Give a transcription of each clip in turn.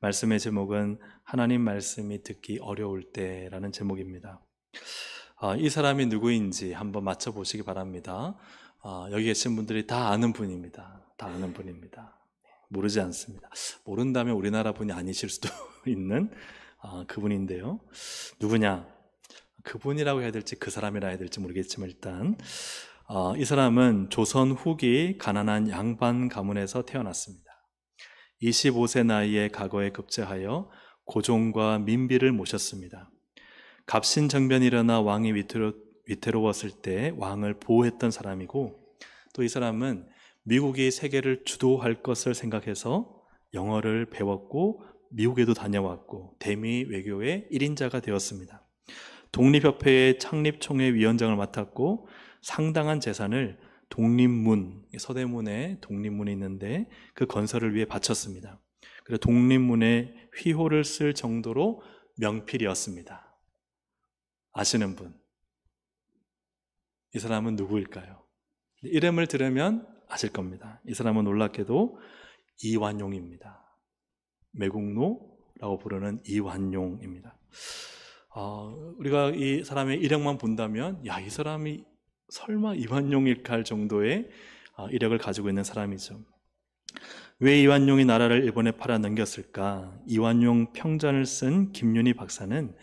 말씀의 제목은 하나님 말씀이 듣기 어려울 때라는 제목입니다. 이 사람이 누구인지 한번 맞춰보시기 바랍니다. 여기 계신 분들이 다 아는 분입니다. 다 아는 분입니다. 모르지 않습니다. 모른다면 우리나라 분이 아니실 수도 있는 그분인데요. 누구냐? 그분이라고 해야 될지 그 사람이라 해야 될지 모르겠지만 일단 이 사람은 조선 후기 가난한 양반 가문에서 태어났습니다. 25세 나이에 과거에 급제하여 고종과 민비를 모셨습니다. 갑신정변이 일어나 왕이 위태로웠을 때 왕을 보호했던 사람이고, 또 이 사람은 미국이 세계를 주도할 것을 생각해서 영어를 배웠고 미국에도 다녀왔고 대미 외교의 1인자가 되었습니다. 독립협회의 창립총회 위원장을 맡았고 상당한 재산을 독립문, 서대문에 독립문이 있는데 그 건설을 위해 바쳤습니다. 그래서 독립문에 휘호를 쓸 정도로 명필이었습니다. 아시는 분? 이 사람은 누구일까요? 이름을 들으면 아실 겁니다. 이 사람은 놀랍게도 이완용입니다. 매국노라고 부르는 이완용입니다. 우리가 이 사람의 이력만 본다면 이 사람이 설마 이완용일까 할 정도의 이력을 가지고 있는 사람이죠. 왜 이완용이 나라를 일본에 팔아 넘겼을까? 이완용 평전을 쓴 김윤희 박사는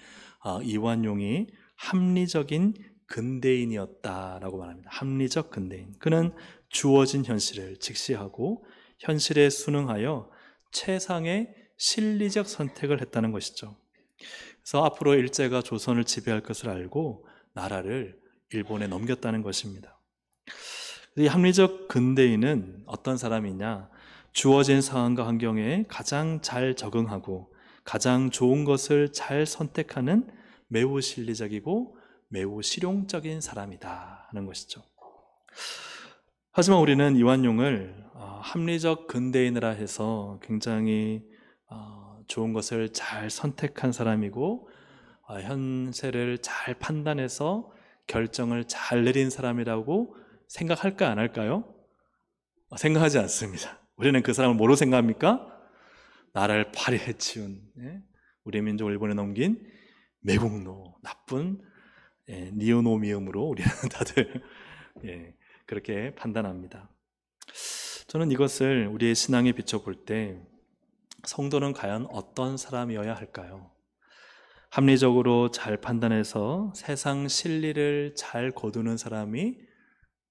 이완용이 합리적인 근대인이었다라고 말합니다. 합리적 근대인. 그는 주어진 현실을 직시하고 현실에 순응하여 최상의 실리적 선택을 했다는 것이죠. 그래서 앞으로 일제가 조선을 지배할 것을 알고 나라를 일본에 넘겼다는 것입니다. 이 합리적 근대인은 어떤 사람이냐? 주어진 상황과 환경에 가장 잘 적응하고 가장 좋은 것을 잘 선택하는 매우 실리적이고 매우 실용적인 사람이다 하는 것이죠. 하지만 우리는 이완용을 합리적 근대인이라 해서 굉장히 좋은 것을 잘 선택한 사람이고 현세를 잘 판단해서 결정을 잘 내린 사람이라고 생각할까 안 할까요? 생각하지 않습니다. 우리는 그 사람을 뭐로 생각합니까? 나라를 파리해 치운, 우리 민족을 일본에 넘긴 매국노, 나쁜 니오노미움으로 우리는 다들 그렇게 판단합니다. 저는 이것을 우리의 신앙에 비춰볼 때 성도는 과연 어떤 사람이어야 할까요? 합리적으로 잘 판단해서 세상 진리를 잘 거두는 사람이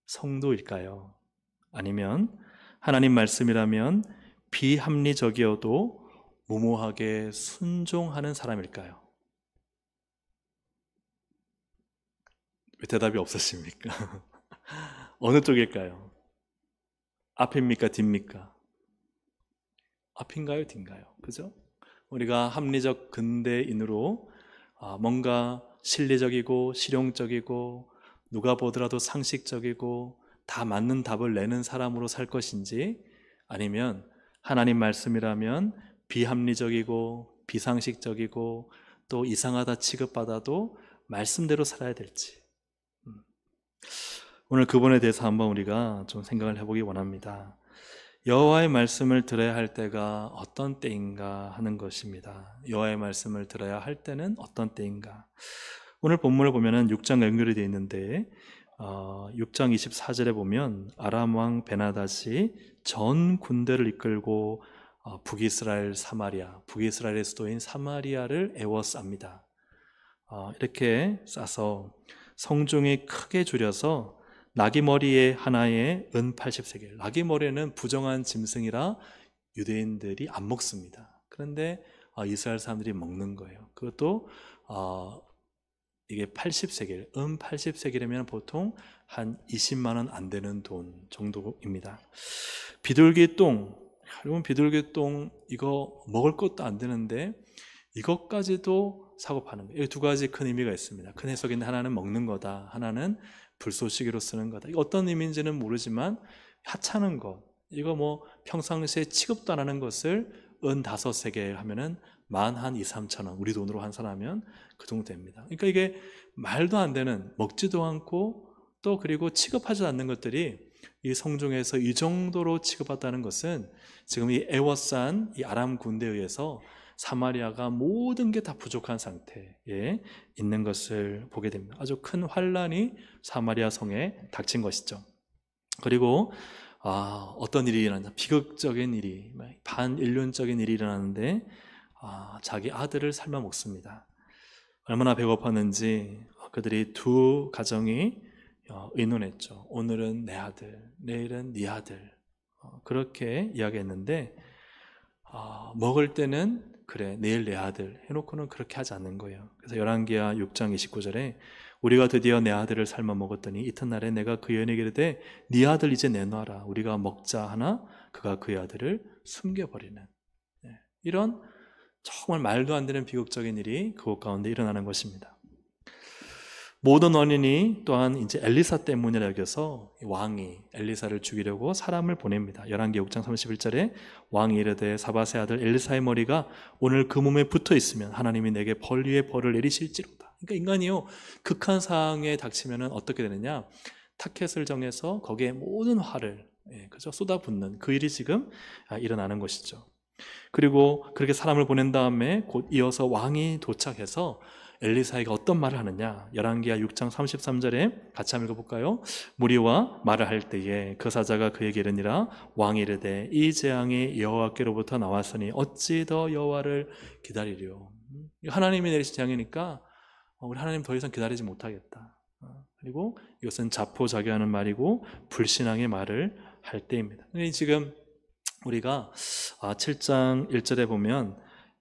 성도일까요? 아니면 하나님 말씀이라면 비합리적이어도 무모하게 순종하는 사람일까요? 왜 대답이 없으십니까? 어느 쪽일까요? 앞입니까? 뒤입니까? 앞인가요? 뒤인가요? 그죠? 우리가 합리적 근대인으로 뭔가 실리적이고 실용적이고 누가 보더라도 상식적이고 다 맞는 답을 내는 사람으로 살 것인지, 아니면 하나님 말씀이라면 비합리적이고 비상식적이고 또 이상하다 취급받아도 말씀대로 살아야 될지, 오늘 그분에 대해서 한번 우리가 좀 생각을 해보기 원합니다. 여호와의 말씀을 들어야 할 때가 어떤 때인가 하는 것입니다. 여호와의 말씀을 들어야 할 때는 어떤 때인가? 오늘 본문을 보면은 6장 연결이 되어 있는데 6장 24절에 보면 아람 왕 베나닷이 전 군대를 이끌고 북이스라엘 사마리아, 북이스라엘의 수도인 사마리아를 에워쌉니다. 이렇게 싸서 성중이 크게 줄여서 나귀머리에 하나에 은 80세겔. 나귀머리는 부정한 짐승이라 유대인들이 안 먹습니다. 그런데 이스라엘 사람들이 먹는 거예요. 그것도 이게 80세겔, 은 80세겔이면 보통 한 20만 원 안 되는 돈 정도입니다. 비둘기똥, 여러분 비둘기똥 이거 먹을 것도 안 되는데 이것까지도 사고 파는 거예요. 두 가지 큰 의미가 있습니다. 큰 해석인데 하나는 먹는 거다, 하나는 불쏘시개로 쓰는 거다. 어떤 의미인지는 모르지만 하찮은 것, 이거 뭐 평상시에 취급도 안 하는 것을 은 5세겔 하면은 만 한 2, 3천 원, 우리 돈으로 환산하면 그 정도 됩니다. 그러니까 이게 말도 안 되는, 먹지도 않고 또 그리고 취급하지 않는 것들이 이 성중에서 이 정도로 취급받다는 것은 지금 이 에워싼 이 아람 군대에 의해서 사마리아가 모든 게 다 부족한 상태에 있는 것을 보게 됩니다. 아주 큰 환란이 사마리아 성에 닥친 것이죠. 그리고 어떤 일이 일어나냐, 비극적인 일이, 반인륜적인 일이 일어나는데 자기 아들을 삶아 먹습니다. 얼마나 배고팠는지 그들이 두 가정이 의논했죠. 오늘은 내 아들, 내일은 네 아들, 그렇게 이야기했는데 먹을 때는 그래 내일 내 아들 해놓고는 그렇게 하지 않는 거예요. 그래서 열왕기하 6장 29절에 우리가 드디어 내 아들을 삶아 먹었더니 이튿날에 내가 그 여인에게 이르되 네 아들 이제 내놔라 우리가 먹자 하나 그가 그의 아들을 숨겨버리는, 이런 정말 말도 안 되는 비극적인 일이 그곳 가운데 일어나는 것입니다. 모든 원인이 또한 이제 엘리사 때문이라 여겨서 왕이 엘리사를 죽이려고 사람을 보냅니다. 열왕기 6장 31절에 왕이 이르되 사밧의 아들 엘리사의 머리가 오늘 그 몸에 붙어 있으면 하나님이 내게 벌 위에 벌을 내리실지로다. 그러니까 인간이요, 극한 상황에 닥치면 어떻게 되느냐, 타켓을 정해서 거기에 모든 화를 그죠 쏟아붓는 그 일이 지금 일어나는 것이죠. 그리고 그렇게 사람을 보낸 다음에 곧 이어서 왕이 도착해서 엘리사에게 어떤 말을 하느냐, 열왕기하 6장 33절에 같이 한번 읽어볼까요? 무리와 말을 할 때에 그 사자가 그에게 이르니라 왕이 이르되 이 재앙이 여호와께로부터 나왔으니 어찌 더 여호와를 기다리려. 하나님이 내리신 재앙이니까 우리 하나님 더 이상 기다리지 못하겠다. 그리고 이것은 자포자기하는 말이고 불신앙의 말을 할 때입니다. 지금 우리가 7장 1절에 보면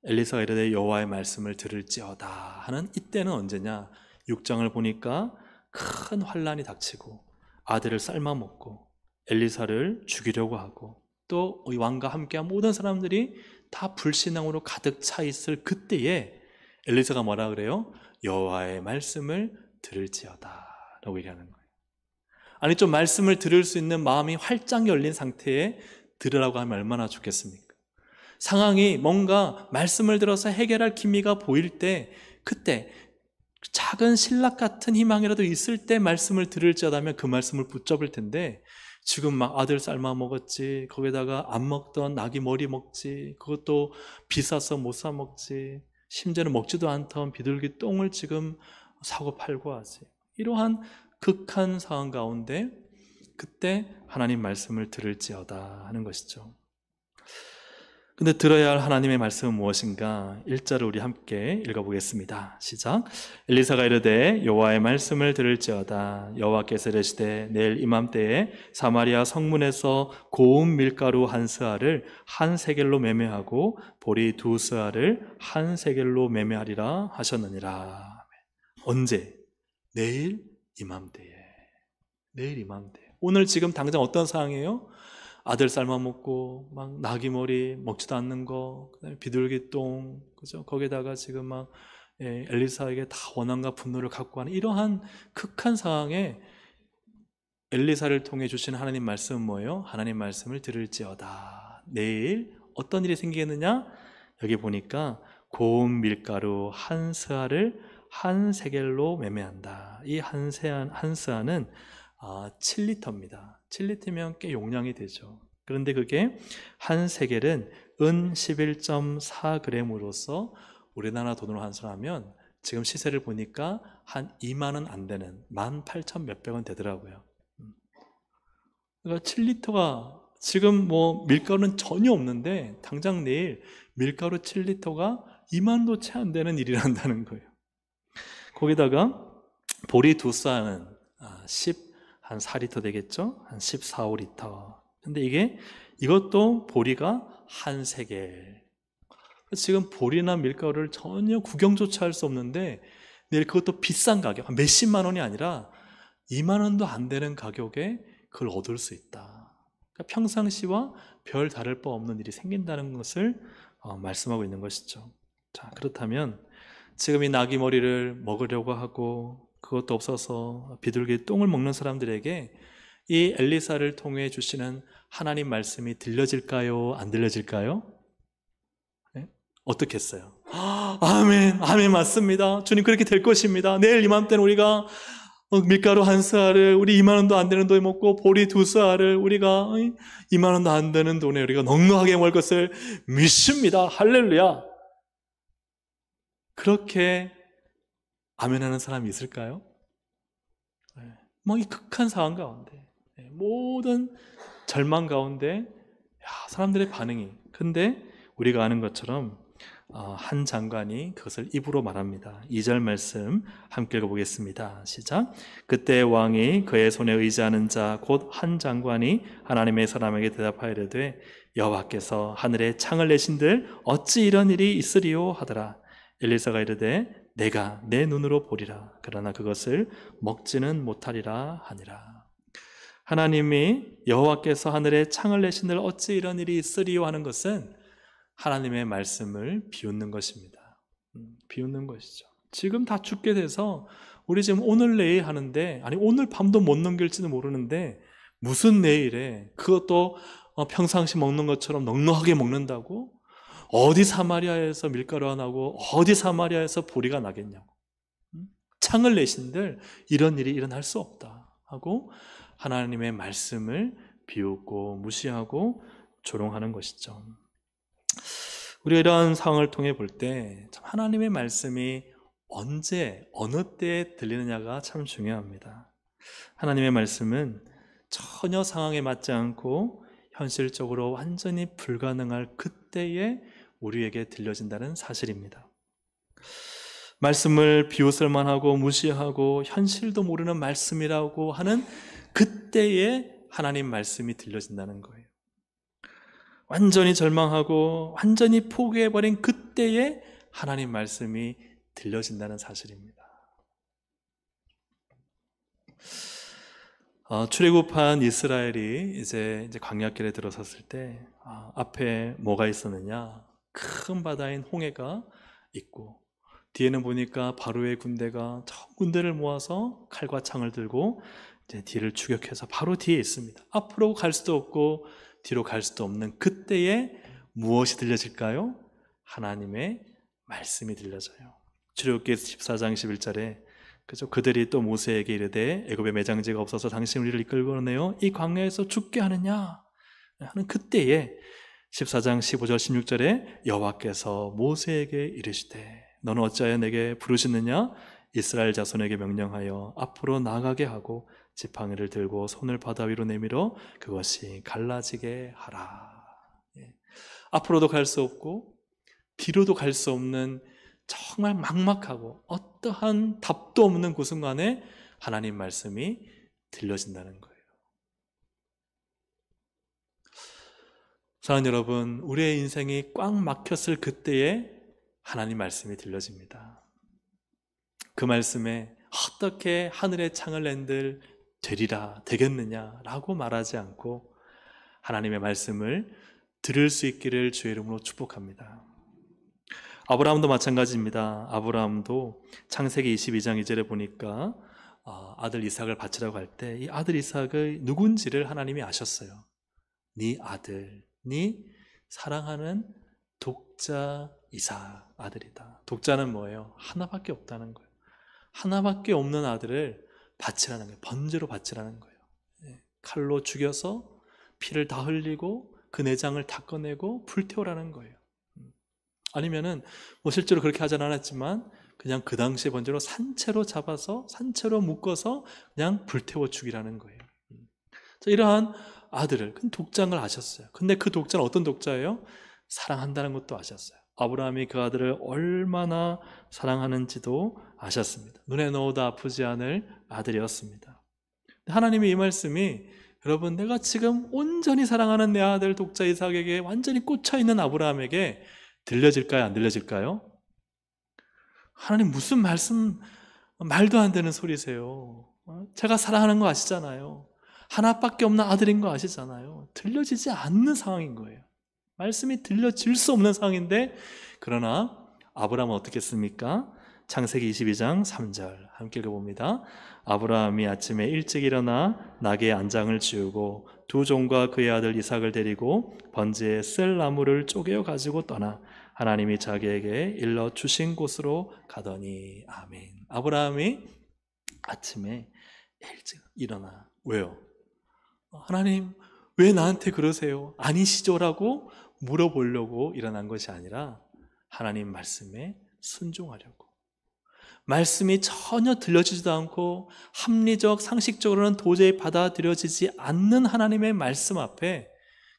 엘리사가 이르되 여호와의 말씀을 들을지어다 하는 이때는 언제냐, 6장을 보니까 큰 환란이 닥치고 아들을 삶아먹고 엘리사를 죽이려고 하고 또 왕과 함께한 모든 사람들이 다 불신앙으로 가득 차 있을 그때에 엘리사가 뭐라 그래요? 여호와의 말씀을 들을지어다 라고 얘기하는 거예요. 아니 좀 말씀을 들을 수 있는 마음이 활짝 열린 상태에 들으라고 하면 얼마나 좋겠습니까? 상황이 뭔가 말씀을 들어서 해결할 기미가 보일 때, 그때 작은 신락 같은 희망이라도 있을 때 말씀을 들을지어다면 그 말씀을 붙잡을 텐데, 지금 막 아들 삶아 먹었지, 거기다가 안 먹던 아기 머리 먹지, 그것도 비싸서 못 사 먹지, 심지어는 먹지도 않던 비둘기 똥을 지금 사고 팔고 하지. 이러한 극한 상황 가운데 그때 하나님 말씀을 들을지어다 하는 것이죠. 근데 들어야 할 하나님의 말씀은 무엇인가? 1절을 우리 함께 읽어보겠습니다. 시작. 엘리사가 이르되 여호와의 말씀을 들을지어다. 여호와께서 이르시되 내일 이맘때에 사마리아 성문에서 고운 밀가루 한 스아를 한 세겔로 매매하고 보리 두 스아를 한 세겔로 매매하리라 하셨느니라. 언제? 내일 이맘때에. 내일 이맘때. 오늘 지금 당장 어떤 상황이에요? 아들 삶아먹고 막 나귀머리 먹지도 않는 거, 그다음에 비둘기 똥, 그죠? 거기다가 지금 막 엘리사에게 다 원한과 분노를 갖고 하는 이러한 극한 상황에 엘리사를 통해 주신 하나님 말씀은 뭐예요? 하나님 말씀을 들을지어다. 내일 어떤 일이 생기겠느냐? 여기 보니까 고운 밀가루 한 스아를 한 세겔로 매매한다. 이 한 스아는 7리터입니다. 7리터면 꽤 용량이 되죠. 그런데 그게 한 세겔은 은 11.4g으로서 우리나라 돈으로 환산하면 지금 시세를 보니까 한 2만 원 안 되는 18,000 몇백 원 되더라고요. 그러니까 7리터가 지금 뭐 밀가루는 전혀 없는데 당장 내일 밀가루 7리터가 2만 원도 채 안 되는 일이 난다는 거예요. 거기다가 보리 두 쌀은 한 4리터 되겠죠? 한 14, 5리터. 근데 이것도 보리가 한 세겔. 지금 보리나 밀가루를 전혀 구경조차 할 수 없는데 내일 그것도 비싼 가격, 몇십만 원이 아니라 2만 원도 안 되는 가격에 그걸 얻을 수 있다. 그러니까 평상시와 별 다를 바 없는 일이 생긴다는 것을 말씀하고 있는 것이죠. 자, 그렇다면 지금 이 나귀 머리를 먹으려고 하고 그것도 없어서 비둘기 똥을 먹는 사람들에게 이 엘리사를 통해 주시는 하나님 말씀이 들려질까요? 안 들려질까요? 네? 어떻게 했어요? 아멘, 아멘 맞습니다. 주님 그렇게 될 것입니다. 내일 이맘때는 우리가 밀가루 한 스아를 우리 2만 원도 안 되는 돈에 먹고 보리 2스아를 우리가 2만 원도 안 되는 돈에 우리가 넉넉하게 먹을 것을 믿습니다. 할렐루야. 그렇게 아멘하는 사람이 있을까요? 이 극한 상황 가운데, 모든 절망 가운데 사람들의 반응이. 근데 우리가 아는 것처럼 한 장관이 그것을 입으로 말합니다. 2절 말씀 함께 읽어보겠습니다. 시작. 그때 왕이 그의 손에 의지하는 자 곧 한 장관이 하나님의 사람에게 대답하이르되 여호와께서 하늘에 창을 내신들 어찌 이런 일이 있으리요 하더라. 엘리사가 이르되 내가 내 눈으로 보리라. 그러나 그것을 먹지는 못하리라 하니라. 하나님이 여호와께서 하늘에 창을 내신들 어찌 이런 일이 있으리요 하는 것은 하나님의 말씀을 비웃는 것입니다. 비웃는 것이죠. 지금 다 죽게 돼서 우리 지금 오늘 내일 하는데, 아니 오늘 밤도 못 넘길지도 모르는데 무슨 내일에 그것도 평상시 먹는 것처럼 넉넉하게 먹는다고? 어디 사마리아에서 밀가루가 나고 어디 사마리아에서 보리가 나겠냐고. 창을 내신들 이런 일이 일어날 수 없다 하고 하나님의 말씀을 비웃고 무시하고 조롱하는 것이죠. 우리가 이러한 상황을 통해 볼 때 참 하나님의 말씀이 언제 어느 때에 들리느냐가 참 중요합니다. 하나님의 말씀은 전혀 상황에 맞지 않고 현실적으로 완전히 불가능할 그때에 우리에게 들려진다는 사실입니다. 말씀을 비웃을 만하고 무시하고 현실도 모르는 말씀이라고 하는 그때에 하나님 말씀이 들려진다는 거예요. 완전히 절망하고 완전히 포기해버린 그때에 하나님 말씀이 들려진다는 사실입니다. 출애굽한 이스라엘이 이제 광야길에 들어섰을 때 앞에 뭐가 있었느냐? 큰 바다인 홍해가 있고 뒤에는 보니까 바로의 군대가 저 군대를 모아서 칼과 창을 들고 이제 뒤를 추격해서 바로 뒤에 있습니다. 앞으로 갈 수도 없고 뒤로 갈 수도 없는 그때에 무엇이 들려질까요? 하나님의 말씀이 들려져요. 출애굽기 14장 11절에 그들이 또 모세에게 이르되 애굽에 매장지가 없어서 당신 우리를 이끌고내어 이 광야에서 죽게 하느냐 하는 그때에 14장 15절 16절에 여호와께서 모세에게 이르시되 너는 어찌하여 내게 부르시느냐? 이스라엘 자손에게 명령하여 앞으로 나가게 하고 지팡이를 들고 손을 바다 위로 내밀어 그것이 갈라지게 하라. 앞으로도 갈 수 없고 뒤로도 갈 수 없는 정말 막막하고 어떠한 답도 없는 그 순간에 하나님 말씀이 들려진다는 거예요. 사랑하는 여러분, 우리의 인생이 꽉 막혔을 그때에 하나님 말씀이 들려집니다. 그 말씀에 어떻게 하늘의 창을 낸들 되리라 되겠느냐라고 말하지 않고 하나님의 말씀을 들을 수 있기를 주의 이름으로 축복합니다. 아브라함도 마찬가지입니다. 아브라함도 창세기 22장 2절에 보니까 아들 이삭을 바치라고 할 때 이 아들 이삭의 누군지를 하나님이 아셨어요. 네 아들, 네 사랑하는 독자 이삭 아들이다. 독자는 뭐예요? 하나밖에 없다는 거예요. 하나밖에 없는 아들을 바치라는 거예요. 번제로 바치라는 거예요. 칼로 죽여서 피를 다 흘리고 그 내장을 다 꺼내고 불태우라는 거예요. 아니면은 실제로 그렇게 하진 않았지만 그냥 그 당시에 번제로 산채로 잡아서 산채로 묶어서 그냥 불태워 죽이라는 거예요. 이러한 아들을 독장을 아셨어요. 근데 그 독자는 어떤 독자예요? 사랑한다는 것도 아셨어요. 아브라함이 그 아들을 얼마나 사랑하는지도 아셨습니다. 눈에 넣어도 아프지 않을 아들이었습니다. 하나님의 이 말씀이 여러분, 내가 지금 온전히 사랑하는 내 아들 독자 이삭에게 완전히 꽂혀있는 아브라함에게 들려질까요? 안 들려질까요? 하나님 무슨 말씀, 말도 안 되는 소리세요. 제가 사랑하는 거 아시잖아요. 하나밖에 없는 아들인 거 아시잖아요. 들려지지 않는 상황인 거예요. 말씀이 들려질 수 없는 상황인데, 그러나 아브라함은 어떻게 했습니까? 창세기 22장 3절 함께 읽어봅니다. 아브라함이 아침에 일찍 일어나 나귀의 안장을 지우고 두 종과 그의 아들 이삭을 데리고 번제에 쓸 나무를 쪼개어 가지고 떠나 하나님이 자기에게 일러 주신 곳으로 가더니. 아멘. 아브라함이 아침에 일찍 일어나. 왜요? 하나님, 왜 나한테 그러세요? 아니시죠? 라고 물어보려고 일어난 것이 아니라 하나님 말씀에 순종하려고. 말씀이 전혀 들려지지도 않고 합리적, 상식적으로는 도저히 받아들여지지 않는 하나님의 말씀 앞에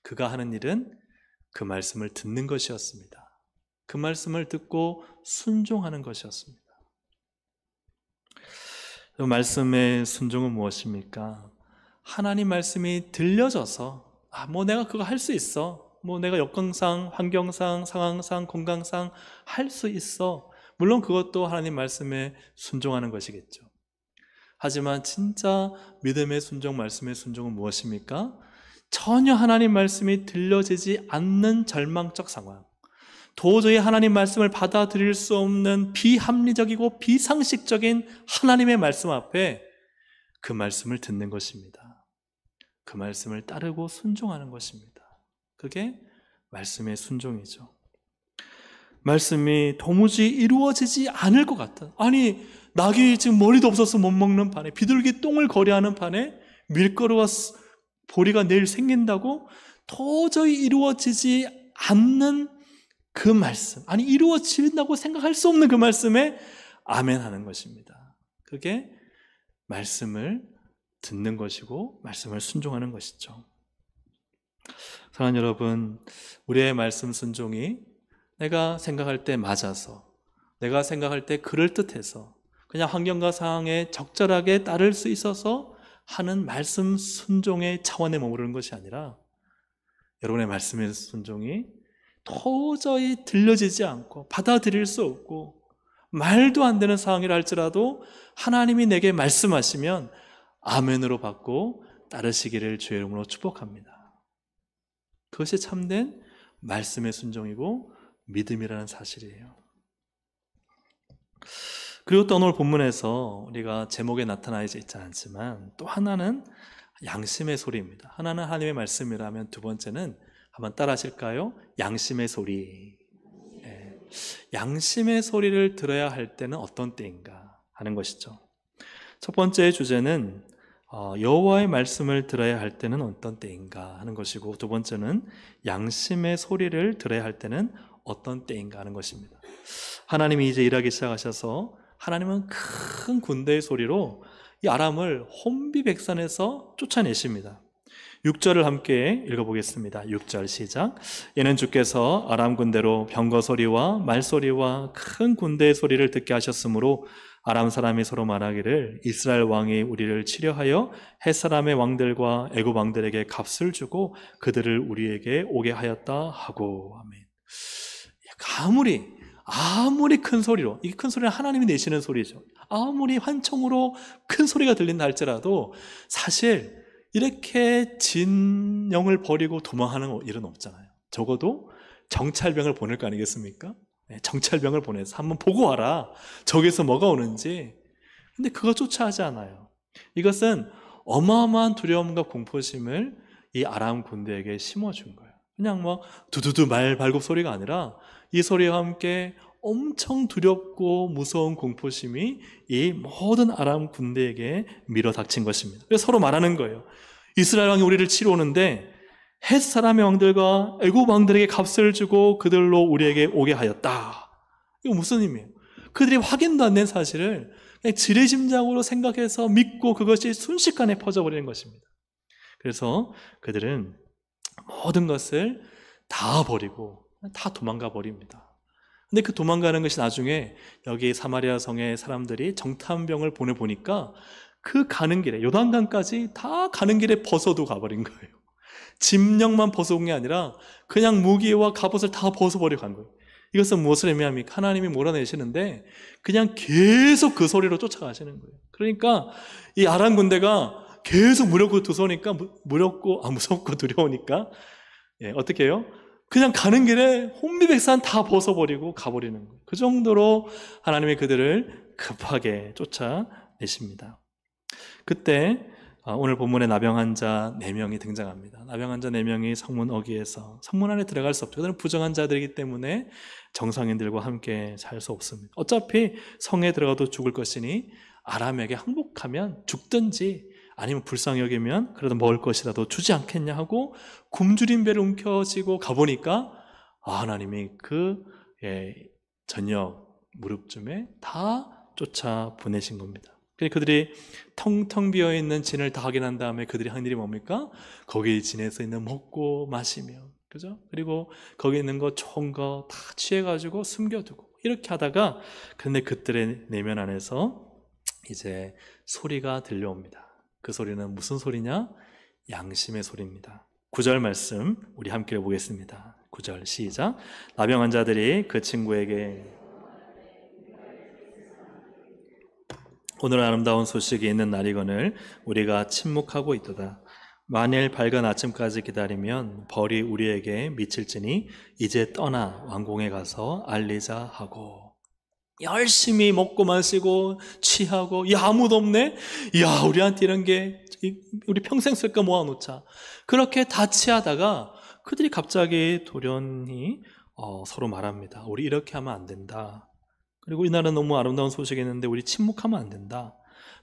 그가 하는 일은 그 말씀을 듣는 것이었습니다. 그 말씀을 듣고 순종하는 것이었습니다. 그 말씀의 순종은 무엇입니까? 하나님 말씀이 들려져서 내가 그거 할 수 있어. 내가 여건상, 환경상, 상황상, 건강상 할 수 있어. 물론 그것도 하나님 말씀에 순종하는 것이겠죠. 하지만 진짜 믿음의 순종, 말씀의 순종은 무엇입니까? 전혀 하나님 말씀이 들려지지 않는 절망적 상황, 도저히 하나님 말씀을 받아들일 수 없는 비합리적이고 비상식적인 하나님의 말씀 앞에 그 말씀을 듣는 것입니다. 그 말씀을 따르고 순종하는 것입니다. 그게 말씀의 순종이죠. 말씀이 도무지 이루어지지 않을 것 같아. 아니, 낙이 지금 머리도 없어서 못 먹는 판에, 비둘기 똥을 거래하는 판에 밀가루와 보리가 내일 생긴다고 도저히 이루어지지 않는 그 말씀, 아니 이루어진다고 생각할 수 없는 그 말씀에 아멘 하는 것입니다. 그게 말씀을 듣는 것이고 말씀을 순종하는 것이죠. 사랑하는 여러분, 우리의 말씀 순종이 내가 생각할 때 맞아서, 내가 생각할 때 그럴듯해서, 그냥 환경과 상황에 적절하게 따를 수 있어서 하는 말씀 순종의 차원에 머무르는 것이 아니라 여러분의 말씀의 순종이 도저히 들려지지 않고 받아들일 수 없고 말도 안 되는 상황이라 할지라도 하나님이 내게 말씀하시면 아멘으로 받고 따르시기를 주의 이름으로 축복합니다. 그것이 참된 말씀의 순종이고 믿음이라는 사실이에요. 그리고 또 오늘 본문에서 우리가 제목에 나타나 있지 않지만 또 하나는 양심의 소리입니다. 하나는 하나님의 말씀이라면 두 번째는 한번 따라 하실까요? 양심의 소리. 양심의 소리를 들어야 할 때는 어떤 때인가 하는 것이죠. 첫 번째 주제는 여호와의 말씀을 들어야 할 때는 어떤 때인가 하는 것이고, 두 번째는 양심의 소리를 들어야 할 때는 어떤 때인가 하는 것입니다. 하나님이 이제 일하기 시작하셔서 하나님은 큰 군대의 소리로 이 아람을 혼비백산에서 쫓아내십니다. 6절을 함께 읽어보겠습니다. 6절 시작. 이는 주께서 아람 군대로 병거 소리와 말소리와 큰 군대의 소리를 듣게 하셨으므로 아람 사람이 서로 말하기를 이스라엘 왕이 우리를 치려하여 헷 사람의 왕들과 애굽 왕들에게 값을 주고 그들을 우리에게 오게 하였다 하고. 아멘. 아무리 큰 소리로, 이 큰 소리는 하나님이 내시는 소리죠. 아무리 환청으로 큰 소리가 들린다 할지라도 사실 이렇게 진영을 버리고 도망하는 일은 없잖아요. 적어도 정찰병을 보낼 거 아니겠습니까? 정찰병을 보내서 한번 보고 와라. 저기서 뭐가 오는지. 근데 그것조차 하지 않아요. 이것은 어마어마한 두려움과 공포심을 이 아람 군대에게 심어준 거예요. 그냥 두두두 말 발굽 소리가 아니라 이 소리와 함께 엄청 두렵고 무서운 공포심이 이 모든 아람 군대에게 밀어닥친 것입니다. 그래서 서로 말하는 거예요. 이스라엘 왕이 우리를 치러 오는데 헷 사람의 왕들과 애굽 왕들에게 값을 주고 그들로 우리에게 오게 하였다. 이거 무슨 의미예요? 그들이 확인도 안 된 사실을 그냥 지레짐작으로 생각해서 믿고 그것이 순식간에 퍼져버리는 것입니다. 그래서 그들은 모든 것을 다 버리고 다 도망가 버립니다. 근데 그 도망가는 것이 나중에 여기 사마리아 성의 사람들이 정탐병을 보내보니까 그 가는 길에, 요단강까지 다 가는 길에 벗어도 가버린 거예요. 짐령만 벗어온 게 아니라 그냥 무기와 갑옷을 다 벗어버리고 간 거예요. 이것은 무엇을 의미합니까? 하나님이 몰아내시는데 그냥 계속 그 소리로 쫓아가시는 거예요. 그러니까 이 아람 군대가 계속 무섭고 무섭고 두려우니까 어떻게 해요? 그냥 가는 길에 혼비백산 다 벗어버리고 가버리는 거예요. 그 정도로 하나님이 그들을 급하게 쫓아내십니다. 그때 오늘 본문에 나병 자 4명이 등장합니다. 나병 자 4명이 성문 어귀에서, 성문 안에 들어갈 수 없죠. 그들은 부정한 자들이기 때문에 정상인들과 함께 살 수 없습니다. 어차피 성에 들어가도 죽을 것이니 아람에게 항복하면 죽든지 아니면 불쌍히 여기면 그래도 먹을 것이라도 주지 않겠냐 하고 굶주린 배를 움켜쥐고 가보니까 하나님이 그 저녁 무렵쯤에 다 쫓아 보내신 겁니다. 그들이 텅텅 비어있는 진을 다 확인한 다음에 그들이 한 일이 뭡니까? 거기 진에서 있는 먹고 마시며, 그죠? 그리고 거기 있는 거 좋은 거 다 취해가지고 숨겨두고 이렇게 하다가, 근데 그들의 내면 안에서 이제 소리가 들려옵니다. 그 소리는 무슨 소리냐? 양심의 소리입니다. 9절 말씀 우리 함께 보겠습니다. 9절 시작. 나병 환자들이 그 친구에게 오늘 아름다운 소식이 있는 날이거늘 우리가 침묵하고 있도다. 만일 밝은 아침까지 기다리면 벌이 우리에게 미칠지니 이제 떠나 왕궁에 가서 알리자 하고. 열심히 먹고 마시고 취하고, 야 아무도 없네? 야 우리한테 이런 게 우리 평생 쓸 거 모아놓자. 그렇게 다 취하다가 그들이 갑자기 돌연히 서로 말합니다. 우리 이렇게 하면 안 된다. 그리고 이날은 너무 아름다운 소식이 있는데 우리 침묵하면 안 된다.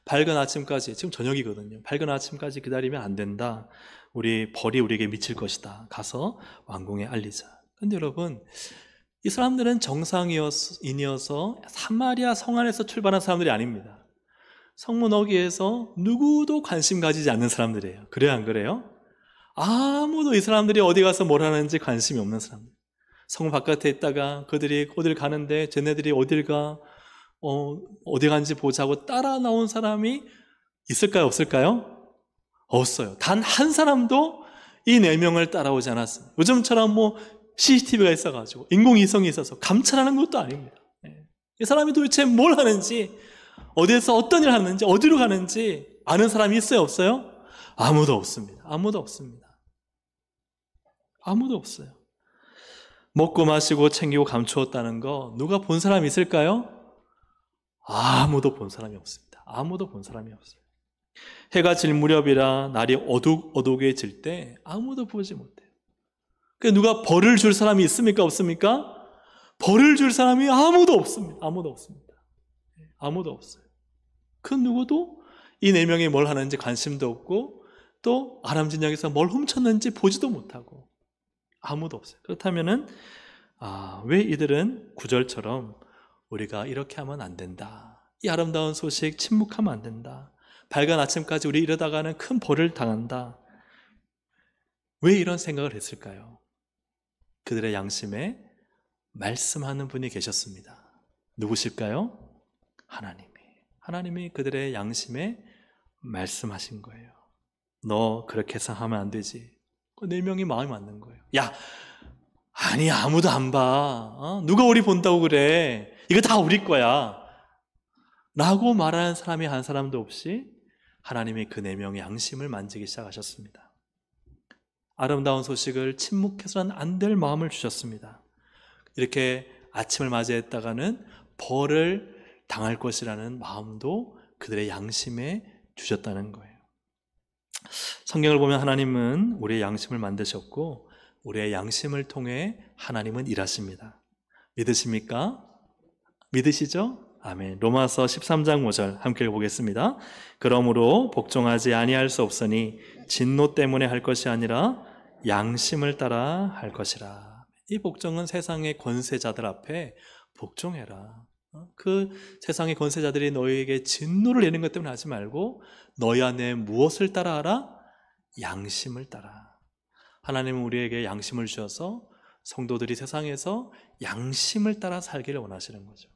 밝은 아침까지, 지금 저녁이거든요. 밝은 아침까지 기다리면 안 된다. 우리 벌이 우리에게 미칠 것이다. 가서 왕궁에 알리자. 근데 여러분, 이 사람들은 정상인이어서 사마리아 성 안에서 출발한 사람들이 아닙니다. 성문 어귀에서 누구도 관심 가지지 않는 사람들이에요. 그래요, 안 그래요? 아무도 이 사람들이 어디 가서 뭘 하는지 관심이 없는 사람들. 성 바깥에 있다가 그들이 어딜 가는데 쟤네들이 어딜 가, 어디 간지 보자고 따라 나온 사람이 있을까요, 없을까요? 없어요. 단 한 사람도 이 4명을 따라오지 않았습니다. 요즘처럼 CCTV가 있어가지고 인공위성이 있어서 감찰하는 것도 아닙니다. 이 사람이 도대체 뭘 하는지, 어디에서 어떤 일을 하는지, 어디로 가는지 아는 사람이 있어요, 없어요? 아무도 없습니다. 아무도 없습니다. 아무도 없어요. 먹고 마시고 챙기고 감추었다는 거 누가 본 사람이 있을까요? 아무도 본 사람이 없습니다. 아무도 본 사람이 없어요. 해가 질 무렵이라 날이 어둑어둑해질 때 아무도 보지 못해요. 누가 벌을 줄 사람이 있습니까? 없습니까? 벌을 줄 사람이 아무도 없습니다. 아무도 없습니다. 아무도 없어요. 그 누구도 이 4명이 뭘 하는지 관심도 없고, 또 아람진영에서 뭘 훔쳤는지 보지도 못하고, 아무도 없어요. 그렇다면은 왜 이들은 9절처럼 우리가 이렇게 하면 안 된다, 이 아름다운 소식 침묵하면 안 된다, 밝은 아침까지 우리 이러다가는 큰 벌을 당한다, 왜 이런 생각을 했을까요? 그들의 양심에 말씀하는 분이 계셨습니다. 누구실까요? 하나님이 그들의 양심에 말씀하신 거예요. 너 그렇게 해서 하면 안 되지. 그 4명이 마음이 맞는 거예요. 야, 아니 아무도 안 봐. 누가 우리 본다고 그래. 이거 다 우리 거야. 라고 말하는 사람이 한 사람도 없이 하나님이 그 4명의 양심을 만지기 시작하셨습니다. 아름다운 소식을 침묵해서는 안 될 마음을 주셨습니다. 이렇게 아침을 맞이했다가는 벌을 당할 것이라는 마음도 그들의 양심에 주셨다는 거예요. 성경을 보면 하나님은 우리의 양심을 만드셨고 우리의 양심을 통해 하나님은 일하십니다. 믿으십니까? 믿으시죠? 아멘. 로마서 13장 5절 함께 읽어보겠습니다. 그러므로 복종하지 아니할 수 없으니 진노 때문에 할 것이 아니라 양심을 따라 할 것이라. 이 복종은 세상의 권세자들 앞에 복종해라. 그 세상의 권세자들이 너희에게 진노를 내는 것 때문에 하지 말고 너희 안에 무엇을 따라하라? 양심을 따라. 하나님은 우리에게 양심을 주셔서 성도들이 세상에서 양심을 따라 살기를 원하시는 거죠.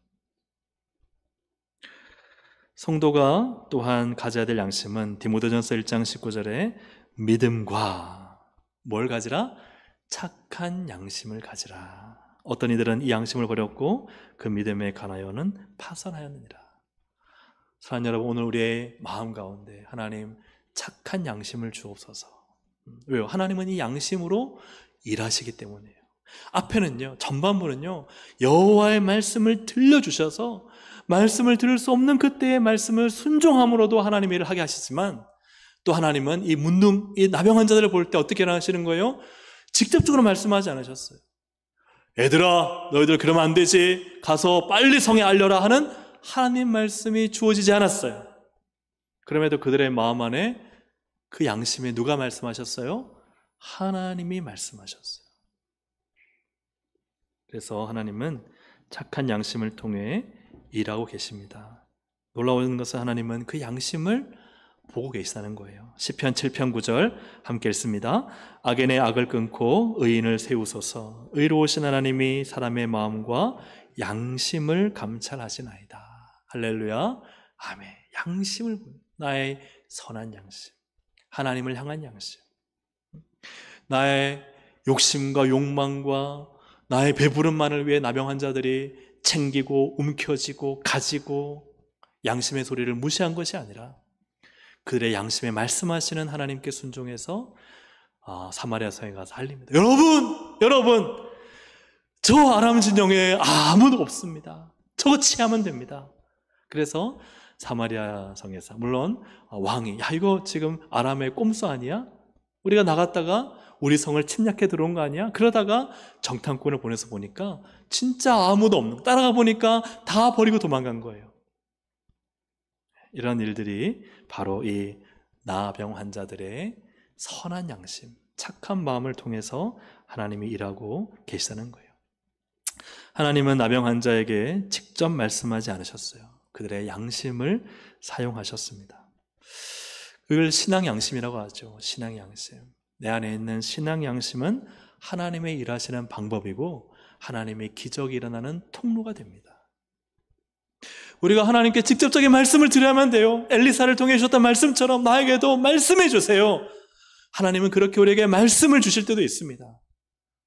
성도가 또한 가져야 될 양심은 디모데전서 1장 19절에 믿음과 뭘 가지라? 착한 양심을 가지라. 어떤 이들은 이 양심을 버렸고 그 믿음에 관하여는 파산하였느니라. 사랑하는 여러분, 오늘 우리의 마음 가운데 하나님 착한 양심을 주옵소서. 왜요? 하나님은 이 양심으로 일하시기 때문이에요. 앞에는요, 전반부는요, 여호와의 말씀을 들려주셔서 말씀을 들을 수 없는 그때의 말씀을 순종함으로도 하나님의 일을 하게 하시지만, 또 하나님은 이 나병 환자들을 볼 때 어떻게 하시는 거예요? 직접적으로 말씀하지 않으셨어요. 얘들아, 너희들 그러면 안 되지. 가서 빨리 성에 알려라 하는 하나님 말씀이 주어지지 않았어요. 그럼에도 그들의 마음 안에 그 양심에 누가 말씀하셨어요? 하나님이 말씀하셨어요. 그래서 하나님은 착한 양심을 통해 일하고 계십니다. 놀라운 것은 하나님은 그 양심을 보고 계시다는 거예요. 시편 7편 9절 함께 읽습니다. 악인의 악을 끊고 의인을 세우소서. 의로우신 하나님이 사람의 마음과 양심을 감찰하시나이다. 할렐루야. 아멘. 양심을 보는, 나의 선한 양심, 하나님을 향한 양심, 나의 욕심과 욕망과 나의 배부름만을 위해 나병 환자들이 챙기고 움켜쥐고 가지고 양심의 소리를 무시한 것이 아니라 그들의 양심에 말씀하시는 하나님께 순종해서 사마리아 성에 가서 알립니다. 여러분, 저 아람 진영에 아무도 없습니다. 저거 취하면 됩니다. 그래서 사마리아 성에서, 물론 왕이 이거 지금 아람의 꼼수 아니야? 우리가 나갔다가 우리 성을 침략해 들어온 거 아니야? 그러다가 정탐꾼을 보내서 보니까 진짜 아무도 없는 거. 따라가 보니까 다 버리고 도망간 거예요. 이런 일들이 바로 이 나병 환자들의 선한 양심, 착한 마음을 통해서 하나님이 일하고 계시다는 거예요. 하나님은 나병 환자에게 직접 말씀하지 않으셨어요. 그들의 양심을 사용하셨습니다. 그걸 신앙 양심이라고 하죠. 신앙 양심. 내 안에 있는 신앙 양심은 하나님의 일하시는 방법이고 하나님의 기적이 일어나는 통로가 됩니다. 우리가 하나님께 직접적인 말씀을 드려야만 돼요. 엘리사를 통해 주셨던 말씀처럼 나에게도 말씀해 주세요. 하나님은 그렇게 우리에게 말씀을 주실 때도 있습니다.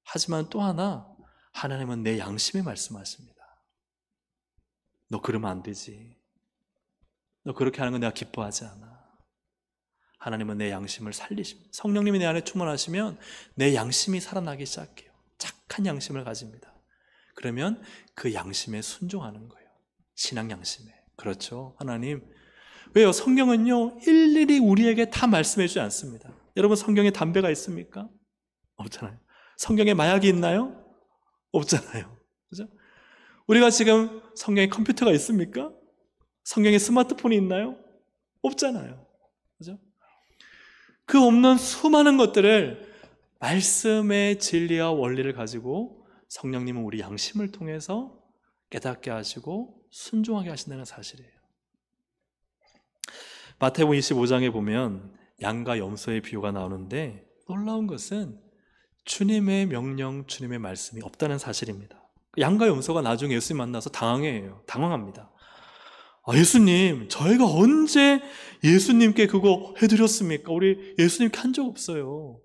하지만 또 하나, 하나님은 내 양심에 말씀하십니다. 너 그러면 안 되지. 너 그렇게 하는 건 내가 기뻐하지 않아. 하나님은 내 양심을 살리십니다. 성령님이 내 안에 충만하시면 내 양심이 살아나기 시작해요. 착한 양심을 가집니다. 그러면 그 양심에 순종하는 거예요. 신앙 양심에. 그렇죠. 하나님. 왜요? 성경은요, 일일이 우리에게 다 말씀해 주지 않습니다. 여러분, 성경에 담배가 있습니까? 없잖아요. 성경에 마약이 있나요? 없잖아요. 그죠? 우리가 지금 성경에 컴퓨터가 있습니까? 성경에 스마트폰이 있나요? 없잖아요. 그죠? 그 없는 수많은 것들을 말씀의 진리와 원리를 가지고 성령님은 우리 양심을 통해서 깨닫게 하시고 순종하게 하신다는 사실이에요. 마태복음 25장에 보면 양과 염소의 비유가 나오는데 놀라운 것은 주님의 명령, 주님의 말씀이 없다는 사실입니다. 양과 염소가 나중에 예수님 만나서 당황합니다. 예수님, 저희가 언제 예수님께 그거 해드렸습니까? 우리 예수님께 한 적 없어요.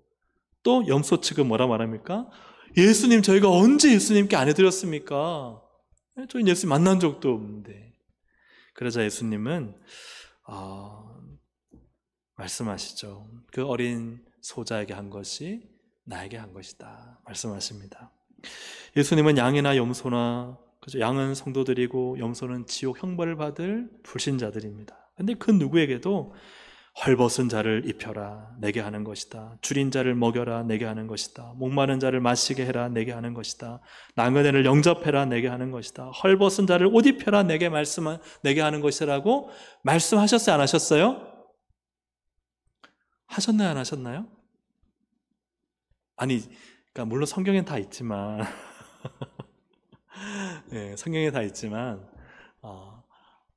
또 염소 측은 뭐라 말합니까? 예수님, 저희가 언제 예수님께 안 해드렸습니까? 저희 예수님 만난 적도 없는데. 그러자 예수님은 말씀하시죠. 그 어린 소자에게 한 것이 나에게 한 것이다 말씀하십니다. 예수님은 양이나 염소나, 그죠? 양은 성도들이고 염소는 지옥 형벌을 받을 불신자들입니다. 근데 그 누구에게도 헐벗은 자를 입혀라 내게 하는 것이다. 줄인 자를 먹여라 내게 하는 것이다. 목마른 자를 마시게 해라 내게 하는 것이다. 나그네를 영접해라 내게 하는 것이다. 헐벗은 자를 옷 입혀라 내게 하는 것이라고 말씀하셨어요? 안 하셨어요? 하셨나요? 안 하셨나요? 아니, 그러니까 물론 성경엔 다 있지만 네, 성경에 다 있지만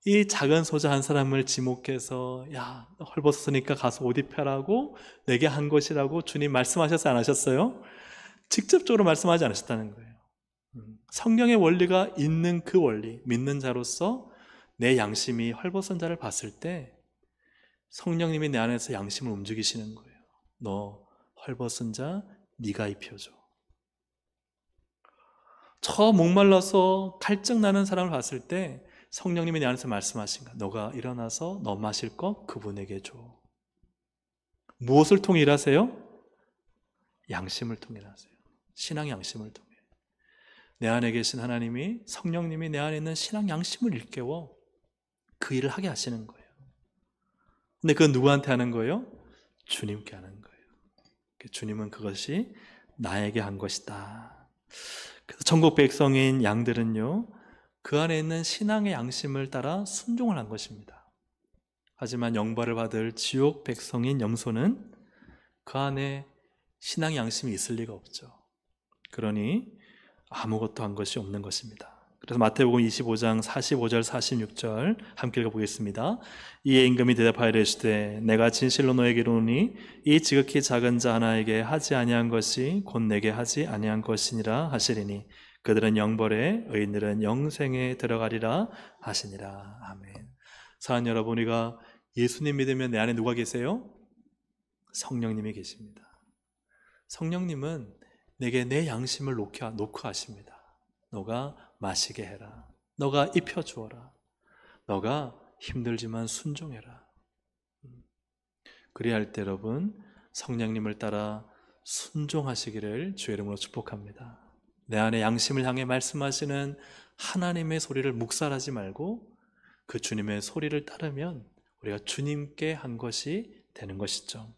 이 작은 소자 한 사람을 지목해서 야, 헐벗었으니까 가서 옷 입혀라고 내게 한 것이라고 주님 말씀하셨어요? 안 하셨어요? 직접적으로 말씀하지 않으셨다는 거예요. 성경의 원리가 있는 그 원리, 믿는 자로서 내 양심이 헐벗은 자를 봤을 때 성령님이 내 안에서 양심을 움직이시는 거예요. 너 헐벗은 자 네가 입혀줘. 저 목말라서 갈증 나는 사람을 봤을 때 성령님이 내 안에서 말씀하신 거야. 너가 일어나서 너 마실 거 그분에게 줘. 무엇을 통해 일하세요? 양심을 통해 일하세요. 신앙 양심을 통해. 내 안에 계신 하나님이, 성령님이 내 안에 있는 신앙 양심을 일깨워 그 일을 하게 하시는 거예요. 근데 그건 누구한테 하는 거예요? 주님께 하는 거예요. 주님은 그것이 나에게 한 것이다. 그래서 천국 백성인 양들은요, 그 안에 있는 신앙의 양심을 따라 순종을 한 것입니다. 하지만 영벌을 받을 지옥 백성인 염소는 그 안에 신앙의 양심이 있을 리가 없죠. 그러니 아무것도 한 것이 없는 것입니다. 그래서 마태복음 25장 45절 46절 함께 읽어보겠습니다. 이에 임금이 대답하여 이르시되 내가 진실로 너에게 이르노니 이 지극히 작은 자 하나에게 하지 아니한 것이 곧 내게 하지 아니한 것이니라 하시리니 그들은 영벌에 의인들은 영생에 들어가리라 하시니라. 아멘. 사랑하는 여러분, 우리가 예수님 믿으면 내 안에 누가 계세요? 성령님이 계십니다. 성령님은 내게 내 양심을 놓고 하십니다. 너가 마시게 해라. 너가 입혀주어라. 너가 힘들지만 순종해라. 그리할 때 여러분, 성령님을 따라 순종하시기를 주의 이름으로 축복합니다. 내 안에 양심을 향해 말씀하시는 하나님의 소리를 묵살하지 말고 그 주님의 소리를 따르면 우리가 주님께 한 것이 되는 것이죠.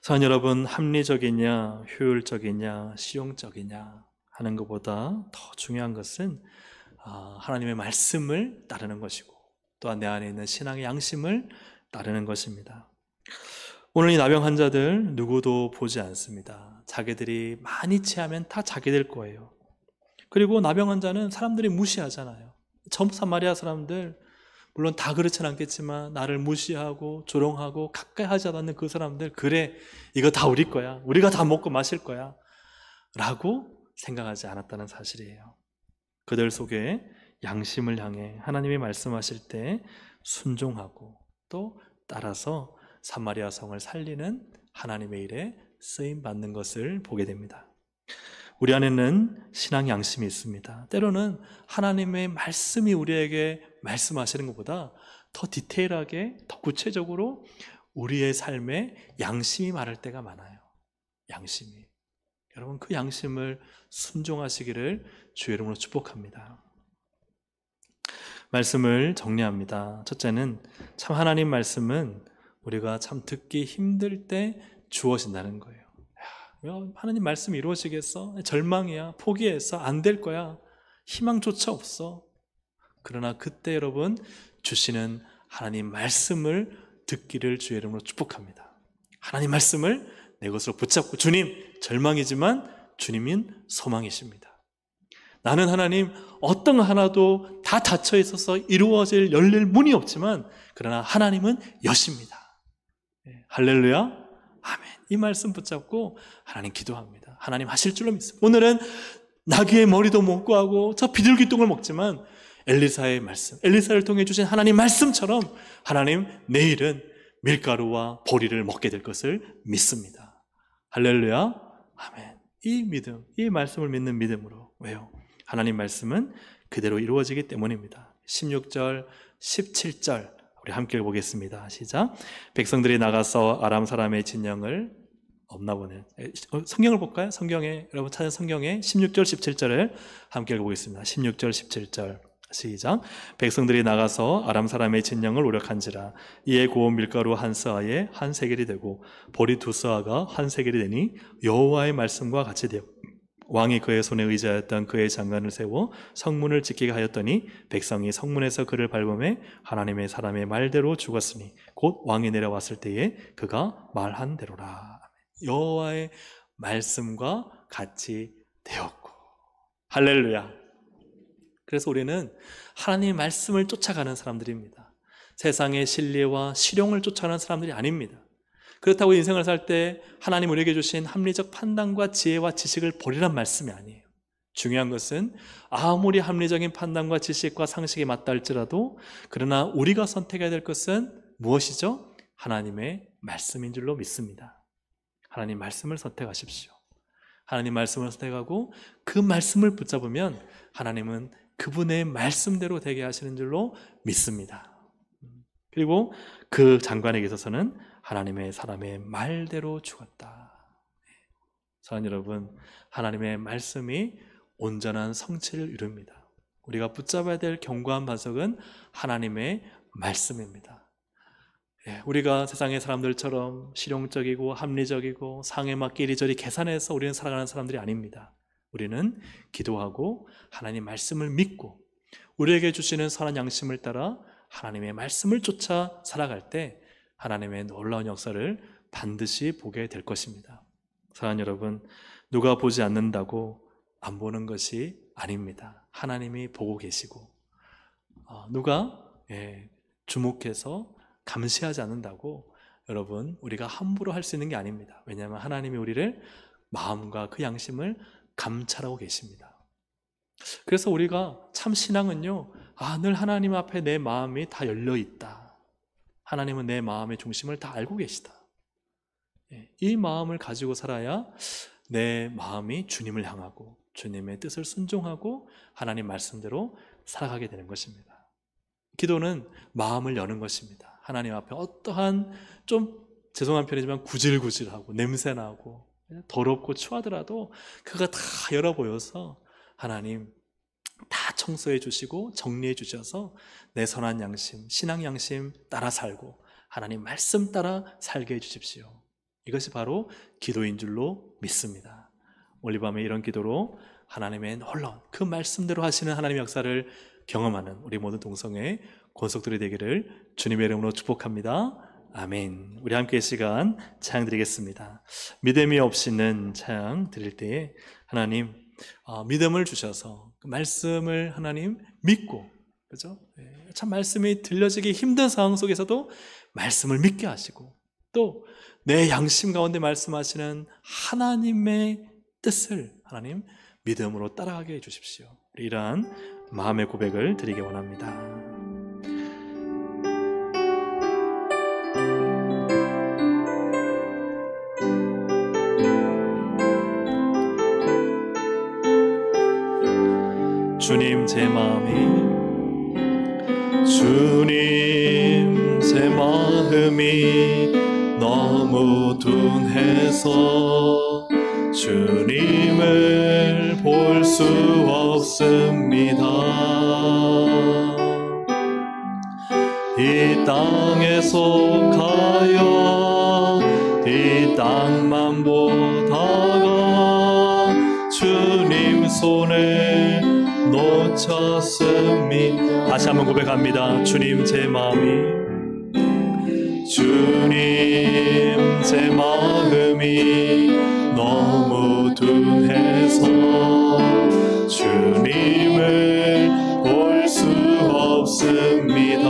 사랑하는 여러분, 합리적이냐 효율적이냐 실용적이냐 하는 것보다 더 중요한 것은 하나님의 말씀을 따르는 것이고 또한 내 안에 있는 신앙의 양심을 따르는 것입니다. 오늘 이 나병 환자들 누구도 보지 않습니다. 자기들이 많이 취하면 다 자기들 거예요. 그리고 나병 환자는 사람들이 무시하잖아요. 전부 사마리아 사람들, 물론 다 그렇진 않겠지만 나를 무시하고 조롱하고 가까이 하지 않는 그 사람들, 그래 이거 다 우리 거야, 우리가 다 먹고 마실 거야 라고 생각하지 않았다는 사실이에요. 그들 속에 양심을 향해 하나님이 말씀하실 때 순종하고 또 따라서 사마리아 성을 살리는 하나님의 일에 쓰임받는 것을 보게 됩니다. 우리 안에는 신앙 양심이 있습니다. 때로는 하나님의 말씀이 우리에게 말씀하시는 것보다 더 디테일하게, 더 구체적으로 우리의 삶에 양심이 말할 때가 많아요. 양심이. 여러분, 그 양심을 순종하시기를 주의 이름으로 축복합니다. 말씀을 정리합니다. 첫째는 참 하나님 말씀은 우리가 참 듣기 힘들 때 주어진다는 거예요. 하나님 말씀이 이루어지겠어? 절망이야, 포기했어, 안 될 거야, 희망조차 없어. 그러나 그때 여러분 주시는 하나님 말씀을 듣기를 주의 이름으로 축복합니다. 하나님 말씀을 내 것으로 붙잡고, 주님 절망이지만 주님은 소망이십니다. 나는 하나님 어떤 거 하나도 다 닫혀 있어서 이루어질 열릴 문이 없지만 그러나 하나님은 여십니다. 할렐루야, 아멘. 이 말씀 붙잡고 하나님 기도합니다. 하나님 하실 줄로 믿습니다. 오늘은 나귀의 머리도 먹고 하고 저 비둘기똥을 먹지만 엘리사의 말씀, 엘리사를 통해 주신 하나님 말씀처럼 하나님 내일은 밀가루와 보리를 먹게 될 것을 믿습니다. 할렐루야, 아멘. 이 믿음, 이 말씀을 믿는 믿음으로. 왜요? 하나님 말씀은 그대로 이루어지기 때문입니다. 16절, 17절 우리 함께 읽어보겠습니다. 시작. 백성들이 나가서 아람 사람의 진영을 없나 보네. 성경을 볼까요? 성경에, 여러분 찾은 성경에 16절 17절을 함께 읽어보겠습니다. 16절 17절 시작. 백성들이 나가서 아람 사람의 진영을 오력한지라 이에 고운 밀가루 한 스아에 한 세겔이 되고 보리 두 스아가 한 세겔이 되니 여호와의 말씀과 같이 되어 왕이 그의 손에 의지하였던 그의 장관을 세워 성문을 지키게 하였더니 백성이 성문에서 그를 밟음에 하나님의 사람의 말대로 죽었으니 곧 왕이 내려왔을 때에 그가 말한 대로라. 여호와의 말씀과 같이 되었고. 할렐루야. 그래서 우리는 하나님의 말씀을 쫓아가는 사람들입니다. 세상의 신뢰와 실용을 쫓아가는 사람들이 아닙니다. 그렇다고 인생을 살 때 하나님 우리에게 주신 합리적 판단과 지혜와 지식을 버리란 말씀이 아니에요. 중요한 것은 아무리 합리적인 판단과 지식과 상식이 맞다 할지라도 그러나 우리가 선택해야 될 것은 무엇이죠? 하나님의 말씀인 줄로 믿습니다. 하나님 말씀을 선택하십시오. 하나님 말씀을 선택하고 그 말씀을 붙잡으면 하나님은 그분의 말씀대로 되게 하시는 줄로 믿습니다. 그리고 그 장관에게 있어서는 하나님의 사람의 말대로 죽었다. 사랑하는 여러분, 하나님의 말씀이 온전한 성취를 이룹니다. 우리가 붙잡아야 될 견고한 반석은 하나님의 말씀입니다. 우리가 세상의 사람들처럼 실용적이고 합리적이고 상에 맞게 이리저리 계산해서 우리는 살아가는 사람들이 아닙니다. 우리는 기도하고 하나님 말씀을 믿고 우리에게 주시는 선한 양심을 따라 하나님의 말씀을 쫓아 살아갈 때 하나님의 놀라운 역사를 반드시 보게 될 것입니다. 사랑하는 여러분, 누가 보지 않는다고 안 보는 것이 아닙니다. 하나님이 보고 계시고 누가 주목해서 감시하지 않는다고 여러분 우리가 함부로 할 수 있는 게 아닙니다. 왜냐하면 하나님이 우리를 마음과 그 양심을 감찰하고 계십니다. 그래서 우리가 참 신앙은요, 늘 하나님 앞에 내 마음이 다 열려 있다. 하나님은 내 마음의 중심을 다 알고 계시다. 이 마음을 가지고 살아야 내 마음이 주님을 향하고 주님의 뜻을 순종하고 하나님 말씀대로 살아가게 되는 것입니다. 기도는 마음을 여는 것입니다. 하나님 앞에 어떠한 좀 죄송한 편이지만 구질구질하고 냄새나고 더럽고 추하더라도 그가 다 열어 보여서 하나님 다 청소해 주시고 정리해 주셔서 내 선한 양심, 신앙 양심 따라 살고 하나님 말씀 따라 살게 해 주십시오. 이것이 바로 기도인 줄로 믿습니다. 오늘 밤에 이런 기도로 하나님의 놀라운 그 말씀대로 하시는 하나님의 역사를 경험하는 우리 모든 동성애 권속들이 되기를 주님의 이름으로 축복합니다. 아멘. 우리 함께 이 시간 찬양 드리겠습니다. 믿음이 없이는 찬양 드릴 때에 하나님 믿음을 주셔서 그 말씀을 하나님 믿고, 그죠? 참 말씀이 들려지기 힘든 상황 속에서도 말씀을 믿게 하시고 또 내 양심 가운데 말씀하시는 하나님의 뜻을 하나님 믿음으로 따라가게 해주십시오. 이러한 마음의 고백을 드리기 원합니다. 주님 제 마음이 너무 둔해서 주님을 볼 수 없습니다. 이 땅에서 가요 이 땅만 보다가 주님 손에 놓쳤습니다. 다시 한번 고백합니다. 주님 제 마음이 너무 둔해서 주님을 볼 수 없습니다.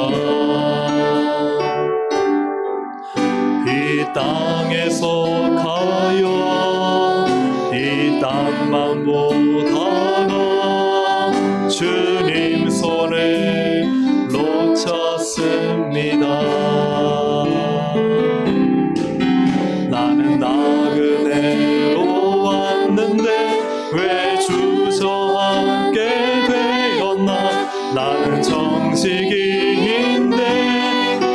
이 땅에서 가요 이 땅만 보다가 주님 손에 놓쳤습니다. 나는 나그네로 왔는데 왜 주저앉게 되었나. 나는 정식인인데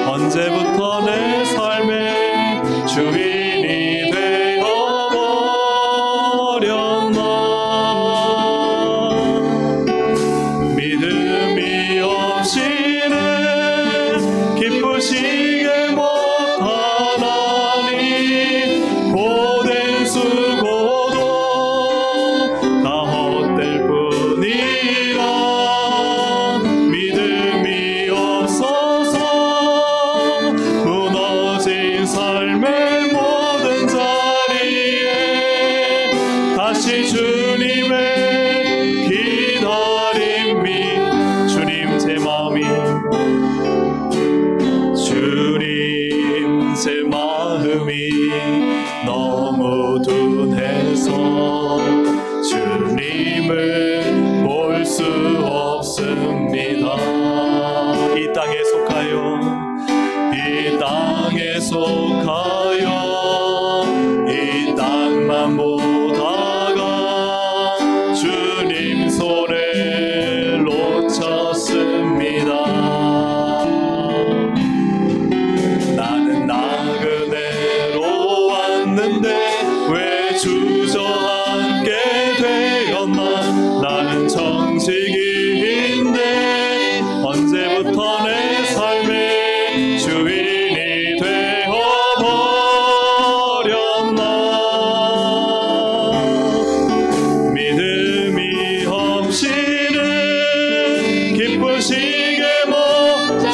언제부터 내 삶의 주인이 되어버렸나. 믿음이 없이는 기쁘시게 못하나니 고된 수고도 다 헛될 뿐이라. 믿음이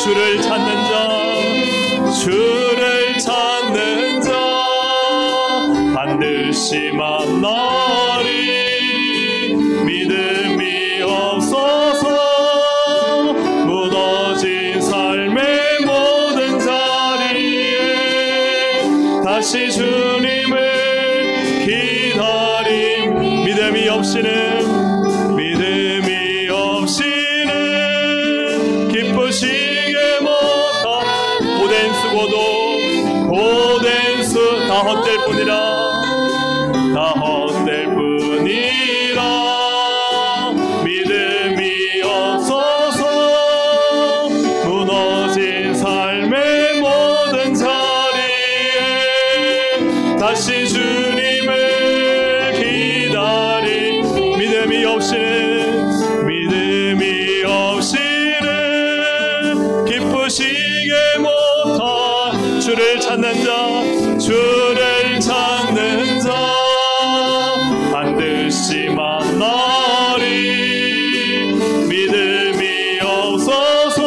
주를 찾는 자, 주를 찾는 자 반드시 만나리. 믿음이 없어서 무너진 삶의 모든 자리에 다시 주님을 기다림. 믿음이 없이는 기쁘시게 못한 고된 수고도 고된 수 다 헛될 뿐이라, 다 헛될 뿐이라. 믿음이 없어서 무너진 삶의 모든 자리에 다시 주님을 기다리. 믿음이 없이는 기쁘시게 못한 주를 찾는 자, 주를 찾는 자 반드시 만나리. 믿음이 없어서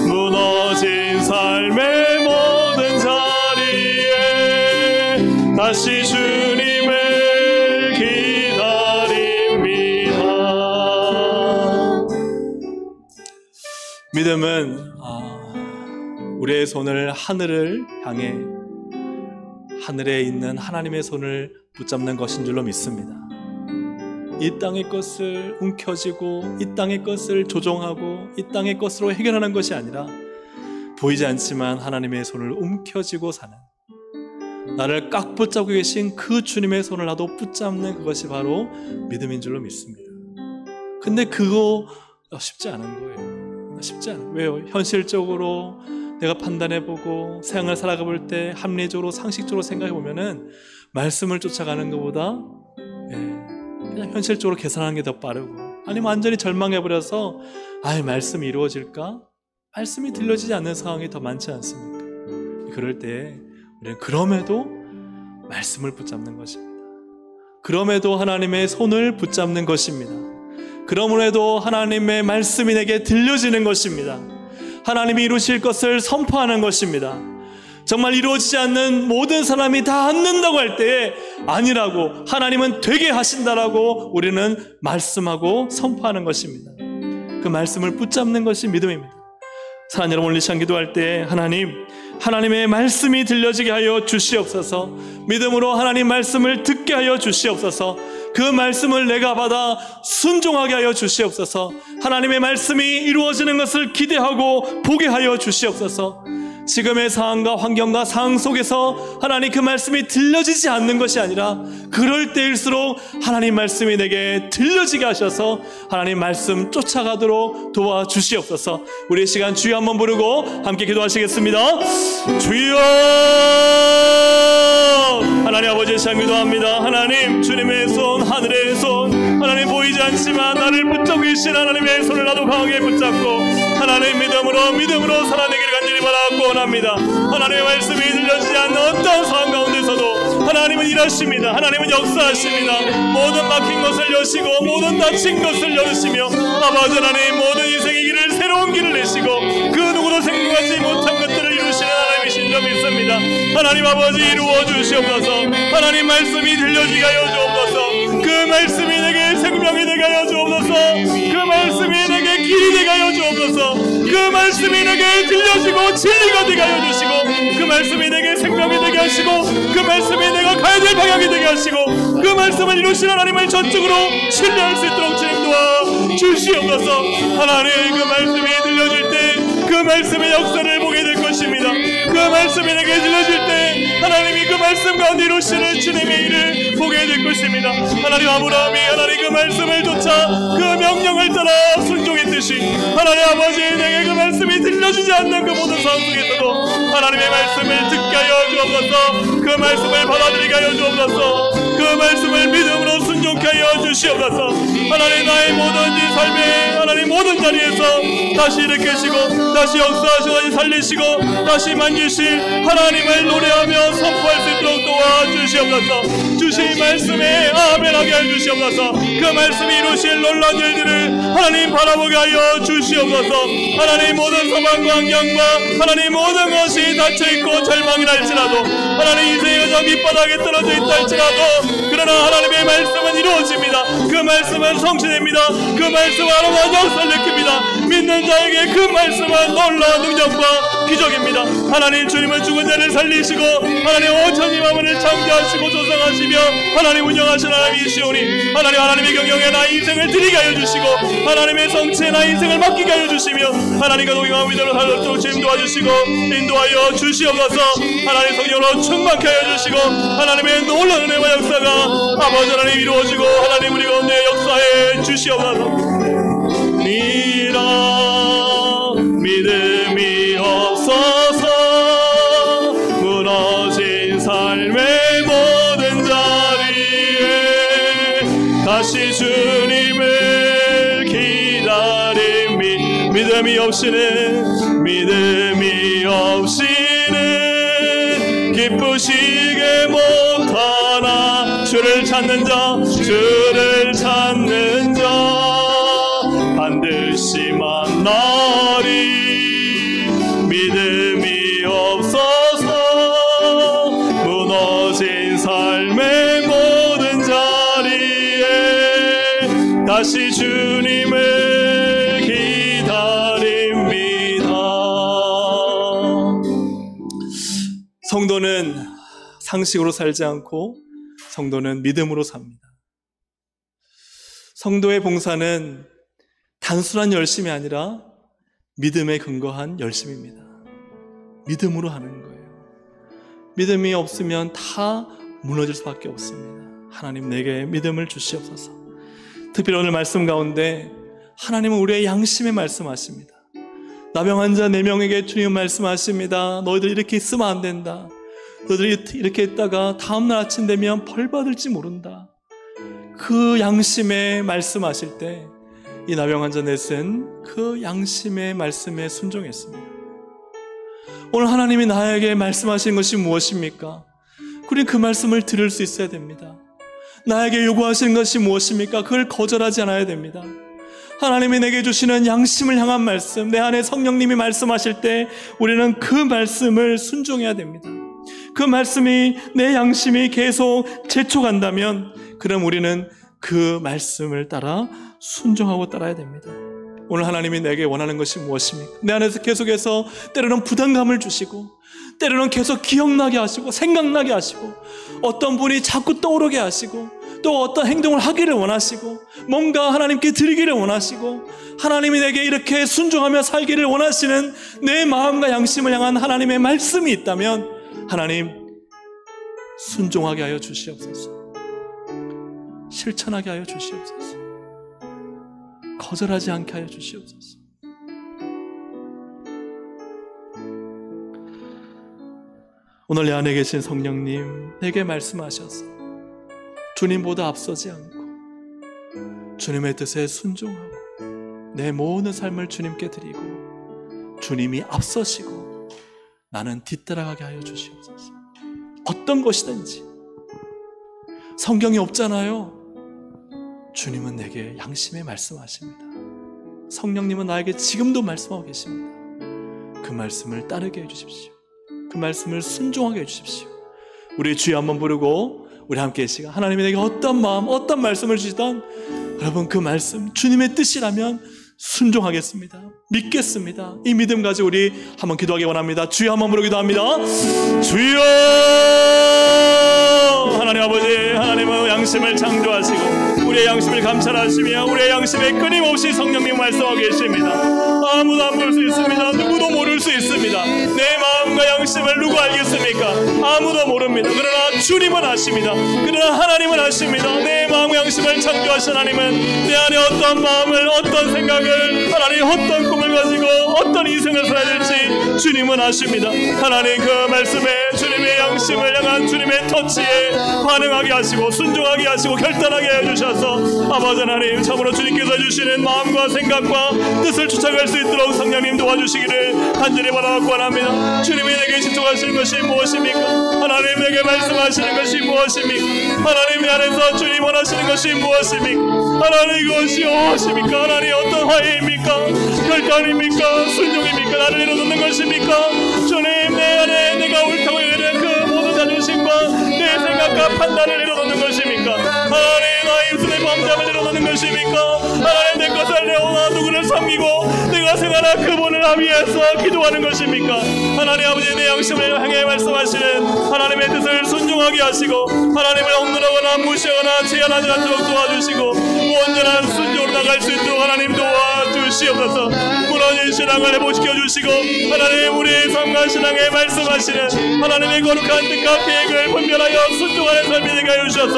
무너진 삶의 모든 자리에 다시 주님을 기다립니다. 믿음은 우리의 손을 하늘을 향해 하늘에 있는 하나님의 손을 붙잡는 것인 줄로 믿습니다. 이 땅의 것을 움켜쥐고 이 땅의 것을 조종하고 이 땅의 것으로 해결하는 것이 아니라 보이지 않지만 하나님의 손을 움켜쥐고 사는, 나를 꽉 붙잡고 계신 그 주님의 손을 나도 붙잡는 그것이 바로 믿음인 줄로 믿습니다. 근데 그거 쉽지 않은 거예요. 쉽지 않아요. 왜요? 현실적으로 내가 판단해보고 세상을 살아가볼 때 합리적으로 상식적으로 생각해보면은 말씀을 쫓아가는 것보다 그냥 현실적으로 계산하는 게 더 빠르고, 아니면 완전히 절망해버려서 말씀이 이루어질까? 말씀이 들려지지 않는 상황이 더 많지 않습니까? 그럴 때 우리는 그럼에도 말씀을 붙잡는 것입니다. 그럼에도 하나님의 손을 붙잡는 것입니다. 그러므로도 하나님의 말씀이 내게 들려지는 것입니다. 하나님이 이루실 것을 선포하는 것입니다. 정말 이루어지지 않는 모든 사람이 다 않는다고 할 때에 아니라고, 하나님은 되게 하신다라고 우리는 말씀하고 선포하는 것입니다. 그 말씀을 붙잡는 것이 믿음입니다. 사랑하는 여러분, 오늘 이 시간 기도할 때 하나님의 말씀이 들려지게 하여 주시옵소서. 믿음으로 하나님 말씀을 듣게 하여 주시옵소서. 그 말씀을 내가 받아 순종하게 하여 주시옵소서. 하나님의 말씀이 이루어지는 것을 기대하고 보게 하여 주시옵소서. 지금의 상황과 환경과 상황 속에서 하나님 그 말씀이 들려지지 않는 것이 아니라 그럴 때일수록 하나님 말씀이 내게 들려지게 하셔서 하나님 말씀 쫓아가도록 도와주시옵소서. 우리 시간 주여 한번 부르고 함께 기도하시겠습니다. 주여! 하나님 아버지, 시간 기도합니다. 하나님, 주님의 손, 하늘의 손, 하나님 보이지 않지만 나를 붙잡고 계신 하나님의 손을 나도 강하게 붙잡고 하나님 믿음으로 살아내기를 간절히 바라고 원합니다. 하나님의 말씀이 들려지지 않는 어떤 상황 가운데서도 하나님은 일하십니다. 하나님은 역사하십니다. 모든 막힌 것을 여시고 모든 닫힌 것을 열으시며 아버지 하나님, 모든 인생의 길을 새로운 길을 내시고 그 누구도 생각하지 못한 것들을 이루시는 하나님이신 줄 믿습니다. 하나님 아버지, 이루어 주시옵소서. 하나님 말씀이 들려지게 하여 주옵소서. 그 말씀이 내게 생명이 되게 하여 주옵소서. 그 말씀이 내게 길이 되게 하여 주옵소서. 그 말씀이 내게 들려지고 진리가 되게 하여 주시고 그 말씀이 내게 생명이 되게 하시고 그 말씀이 내가 가야 될 방향이 되게 하시고 그 말씀을 이루시는 하나님을 전적으로 신뢰할 수 있도록 진행 도와 주시옵소서. 하나님, 그 말씀이 들려질 때 그 말씀의 역사를 보게 될 것입니다. 그 말씀이 내게 들려질 때 하나님이 그 말씀 가운데 이루시는 주님의 일을 보게 될 것입니다. 하나님, 아브라함이 하나님 그 말씀을 쫓아 그 명령을 따라 순종했듯이 하나님 아버지, 내게 그 말씀이 들려지지 않는 그 모든 상황 속에서도 하나님의 말씀을 듣게 하여 주옵소서. 그 말씀을 받아들이게 하여 주옵소서. 그 말씀을 믿음으로 순종케 하여 주시옵소서. 하나님, 나의 모든 삶에 하나님 모든 죽은 자리에서 다시 일으키시고 다시 역사하시고 다시 살리시고 다시 만지실 하나님을 노래하며 선포할 수 있도록 도와주시옵소서. 주신 말씀에 아멘하게 해주시옵소서. 그 말씀이 이루실 놀라운 일들을 하나님 바라보게 하여 주시옵소서. 하나님 모든 상황과 환경과 하나님 모든 것이 닫혀있고 절망이라 할지라도 하나님 인생의 저 밑바닥에 떨어져 있다 할지라도 그러나 하나님의 말씀은 이루어집니다. 그 말씀은 성취됩니다. 그 말씀은 하나님의 역사를 느낍니다. 믿는 자에게 그 말씀은 놀라운 능력과 기적입니다. 하나님 주님은 죽은 자를 살리시고 하나님 오천이 만물을 창조하시고 조성하시며 하나님 운영하시는 하나님이시오니 하나님의 경영에 나 인생을 드리게 하여 주시고 하나님의 성취에 나 인생을 맡기게 하여 주시며 하나님과 동행하고 믿음으로 살도록 주님 도와주시고 인도하여 주시옵소서. 하나님 성령으로 충만케 하여 주시고 하나님의 놀라운 은혜와 역사가 아버지 하나님 이루어지고 하나님 우리 가운데 역사해 주시옵소서. 믿음이 없어서 무너진 삶의 모든 자리에 다시 주님을 기다림. 믿음이 없이는 기쁘시게 못하나 주를 찾는 자 반드시 만나리. 믿음이 없어서 무너진 삶의 모든 자리에 다시 주님을 기다립니다. 성도는 상식으로 살지 않고 성도는 믿음으로 삽니다. 성도의 봉사는 단순한 열심이 아니라 믿음에 근거한 열심입니다. 믿음으로 하는 거예요. 믿음이 없으면 다 무너질 수밖에 없습니다. 하나님 내게 믿음을 주시옵소서. 특별히 오늘 말씀 가운데 하나님은 우리의 양심에 말씀하십니다. 나병 환자 4명에게 주님 말씀하십니다. 너희들 이렇게 있으면 안 된다. 너희들이 이렇게 있다가 다음날 아침 되면 벌 받을지 모른다. 그 양심에 말씀하실 때 이 나병 환자 넷은 그 양심의 말씀에 순종했습니다. 오늘 하나님이 나에게 말씀하신 것이 무엇입니까? 우리는 그 말씀을 들을 수 있어야 됩니다. 나에게 요구하시는 것이 무엇입니까? 그걸 거절하지 않아야 됩니다. 하나님이 내게 주시는 양심을 향한 말씀, 내 안에 성령님이 말씀하실 때 우리는 그 말씀을 순종해야 됩니다. 그 말씀이 내 양심이 계속 재촉한다면 그럼 우리는 그 말씀을 따라 순종하고 따라야 됩니다. 오늘 하나님이 내게 원하는 것이 무엇입니까? 내 안에서 계속해서 때로는 부담감을 주시고 때로는 계속 기억나게 하시고 생각나게 하시고 어떤 분이 자꾸 떠오르게 하시고 또 어떤 행동을 하기를 원하시고 뭔가 하나님께 드리기를 원하시고 하나님이 내게 이렇게 순종하며 살기를 원하시는 내 마음과 양심을 향한 하나님의 말씀이 있다면 하나님 순종하게 하여 주시옵소서. 실천하게 하여 주시옵소서. 거절하지 않게 하여 주시옵소서. 오늘 내 안에 계신 성령님, 내게 말씀하셔서 주님보다 앞서지 않고 주님의 뜻에 순종하고 내 모든 삶을 주님께 드리고 주님이 앞서시고 나는 뒤따라가게 하여 주시옵소서. 어떤 것이든지 성경이 없잖아요. 주님은 내게 양심에 말씀하십니다. 성령님은 나에게 지금도 말씀하고 계십니다. 그 말씀을 따르게 해주십시오. 그 말씀을 순종하게 해주십시오. 우리 주여 한번 부르고 우리 함께 이 시간 하나님이 내게 어떤 마음 어떤 말씀을 주시던 여러분 그 말씀 주님의 뜻이라면 순종하겠습니다. 믿겠습니다. 이 믿음 가지고 우리 한번 기도하기 원합니다. 주여 한번 부르기도 합니다. 주여 하나님 아버지, 하나님은 양심을 창조하시고 우리의 양심을 감찰하시며 우리의 양심에 끊임없이 성령님 말씀하고 계십니다. 아무도 안 볼 수 있습니다. 누구도 모를 수 있습니다. 내 마음과 양심을 누가 알겠습니까? 아무도 모릅니다. 그러나 주님은 아십니다. 그러나 하나님은 아십니다. 내 마음과 양심을 창조하신 하나님은 내 안에 어떤 마음을 어떤 생각을 하나님 어떤 꿈을 가지고 어떤 인생을 살아야 될지 주님은 아십니다. 하나님 그 말씀에 주님의 양심을 향한 주님의 터치에 반응하게 하시고 순종하게 하시고 결단하게 해주셔서 아버지 하나님 참으로 주님께서 주시는 마음과 생각과 뜻을 쫓아갈 수 있도록 성령님 도와주시기를 간절히 바라고 원합니다. 주님이 내게 시청하시는 것이 무엇입니까? 하나님 내게 말씀하시는 것이 무엇입니까? 하나님 안에서 주님 원하시는 것이 무엇입니까? 하나님 이것이 무엇입니까? 하나님 어떤 화해입니까? 결단입니까? 순종입니까? 나를 이뤄놓는 것입니까? 주님 내 안에 내가 옳다고 여기는 그 모든 자존심과 내 생각과 판단을 이뤄놓는 것입니까? 하나님 나의 입술의 범죄함을 이뤄놓는 것입니까? 하나님 내 것을 내어나 누구를 섬기고 내가 생활한 그분을 위해서 기도하는 것입니까? 하나님 아버지 내 양심을 향해 말씀하시는 하나님의 뜻을 순종하게 하시고 하나님을 억누르거나 무시하거나 제한하지 않도록 도와주시고 온전한 순종으로 나갈 수 있도록 하나님 도와주시옵소서. 무너진 신앙을 회복시켜 주시고 하나님 우리의 삶과 신앙에 말씀하시는 하나님의 거룩한 뜻과 계획을 분별하여 순종하는 삶이 되게 하여 주셔서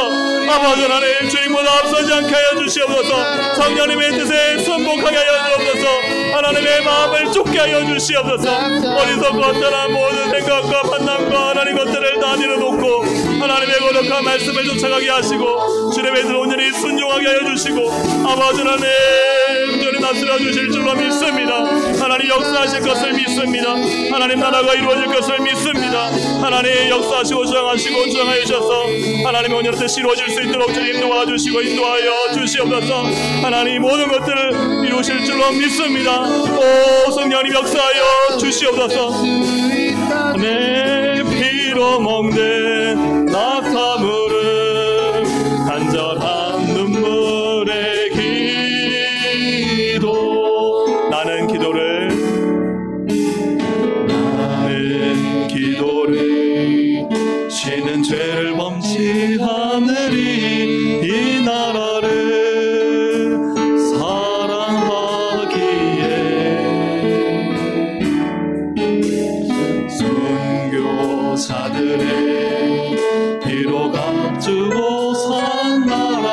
아버지 하나님 주님보다 앞서지 않게 하여 주시옵소서. 성령님의 뜻에 순복하게 하여 주옵소서. 하나님의 마음을 좁게 하여 주시옵소서. 어리석고 어떠한 모든 생각과 판단과 하나님 것들을 다 내려놓고 하나님의 거룩한 말씀을 쫓아가게 하시고 주님의 뜻을 온전히 순종하게 하여 주시고 아버지 하나님 온전히 다스려 주실 줄로 믿습니다. 하나님 역사하실 것을 믿습니다. 하나님 나라가 이루어질 것을 믿습니다. 하나님 역사하시고 주장하시고 주장하여 주셔서 하나님의 온전한 뜻이 이루어질 수 있도록 주님 도와주시고 인도하여 주시옵소서. 하나님 모든 것들을 이루실 줄로 믿습니다. 오 성령님 역사하여 주시옵소서. 내 피로 먹는 낙타물은 간절한 눈물의 기도 나는 기도를 지는 죄를 범치 하늘이 이 나라를 사랑하기에 순교자들의 피로 값주고 산 나라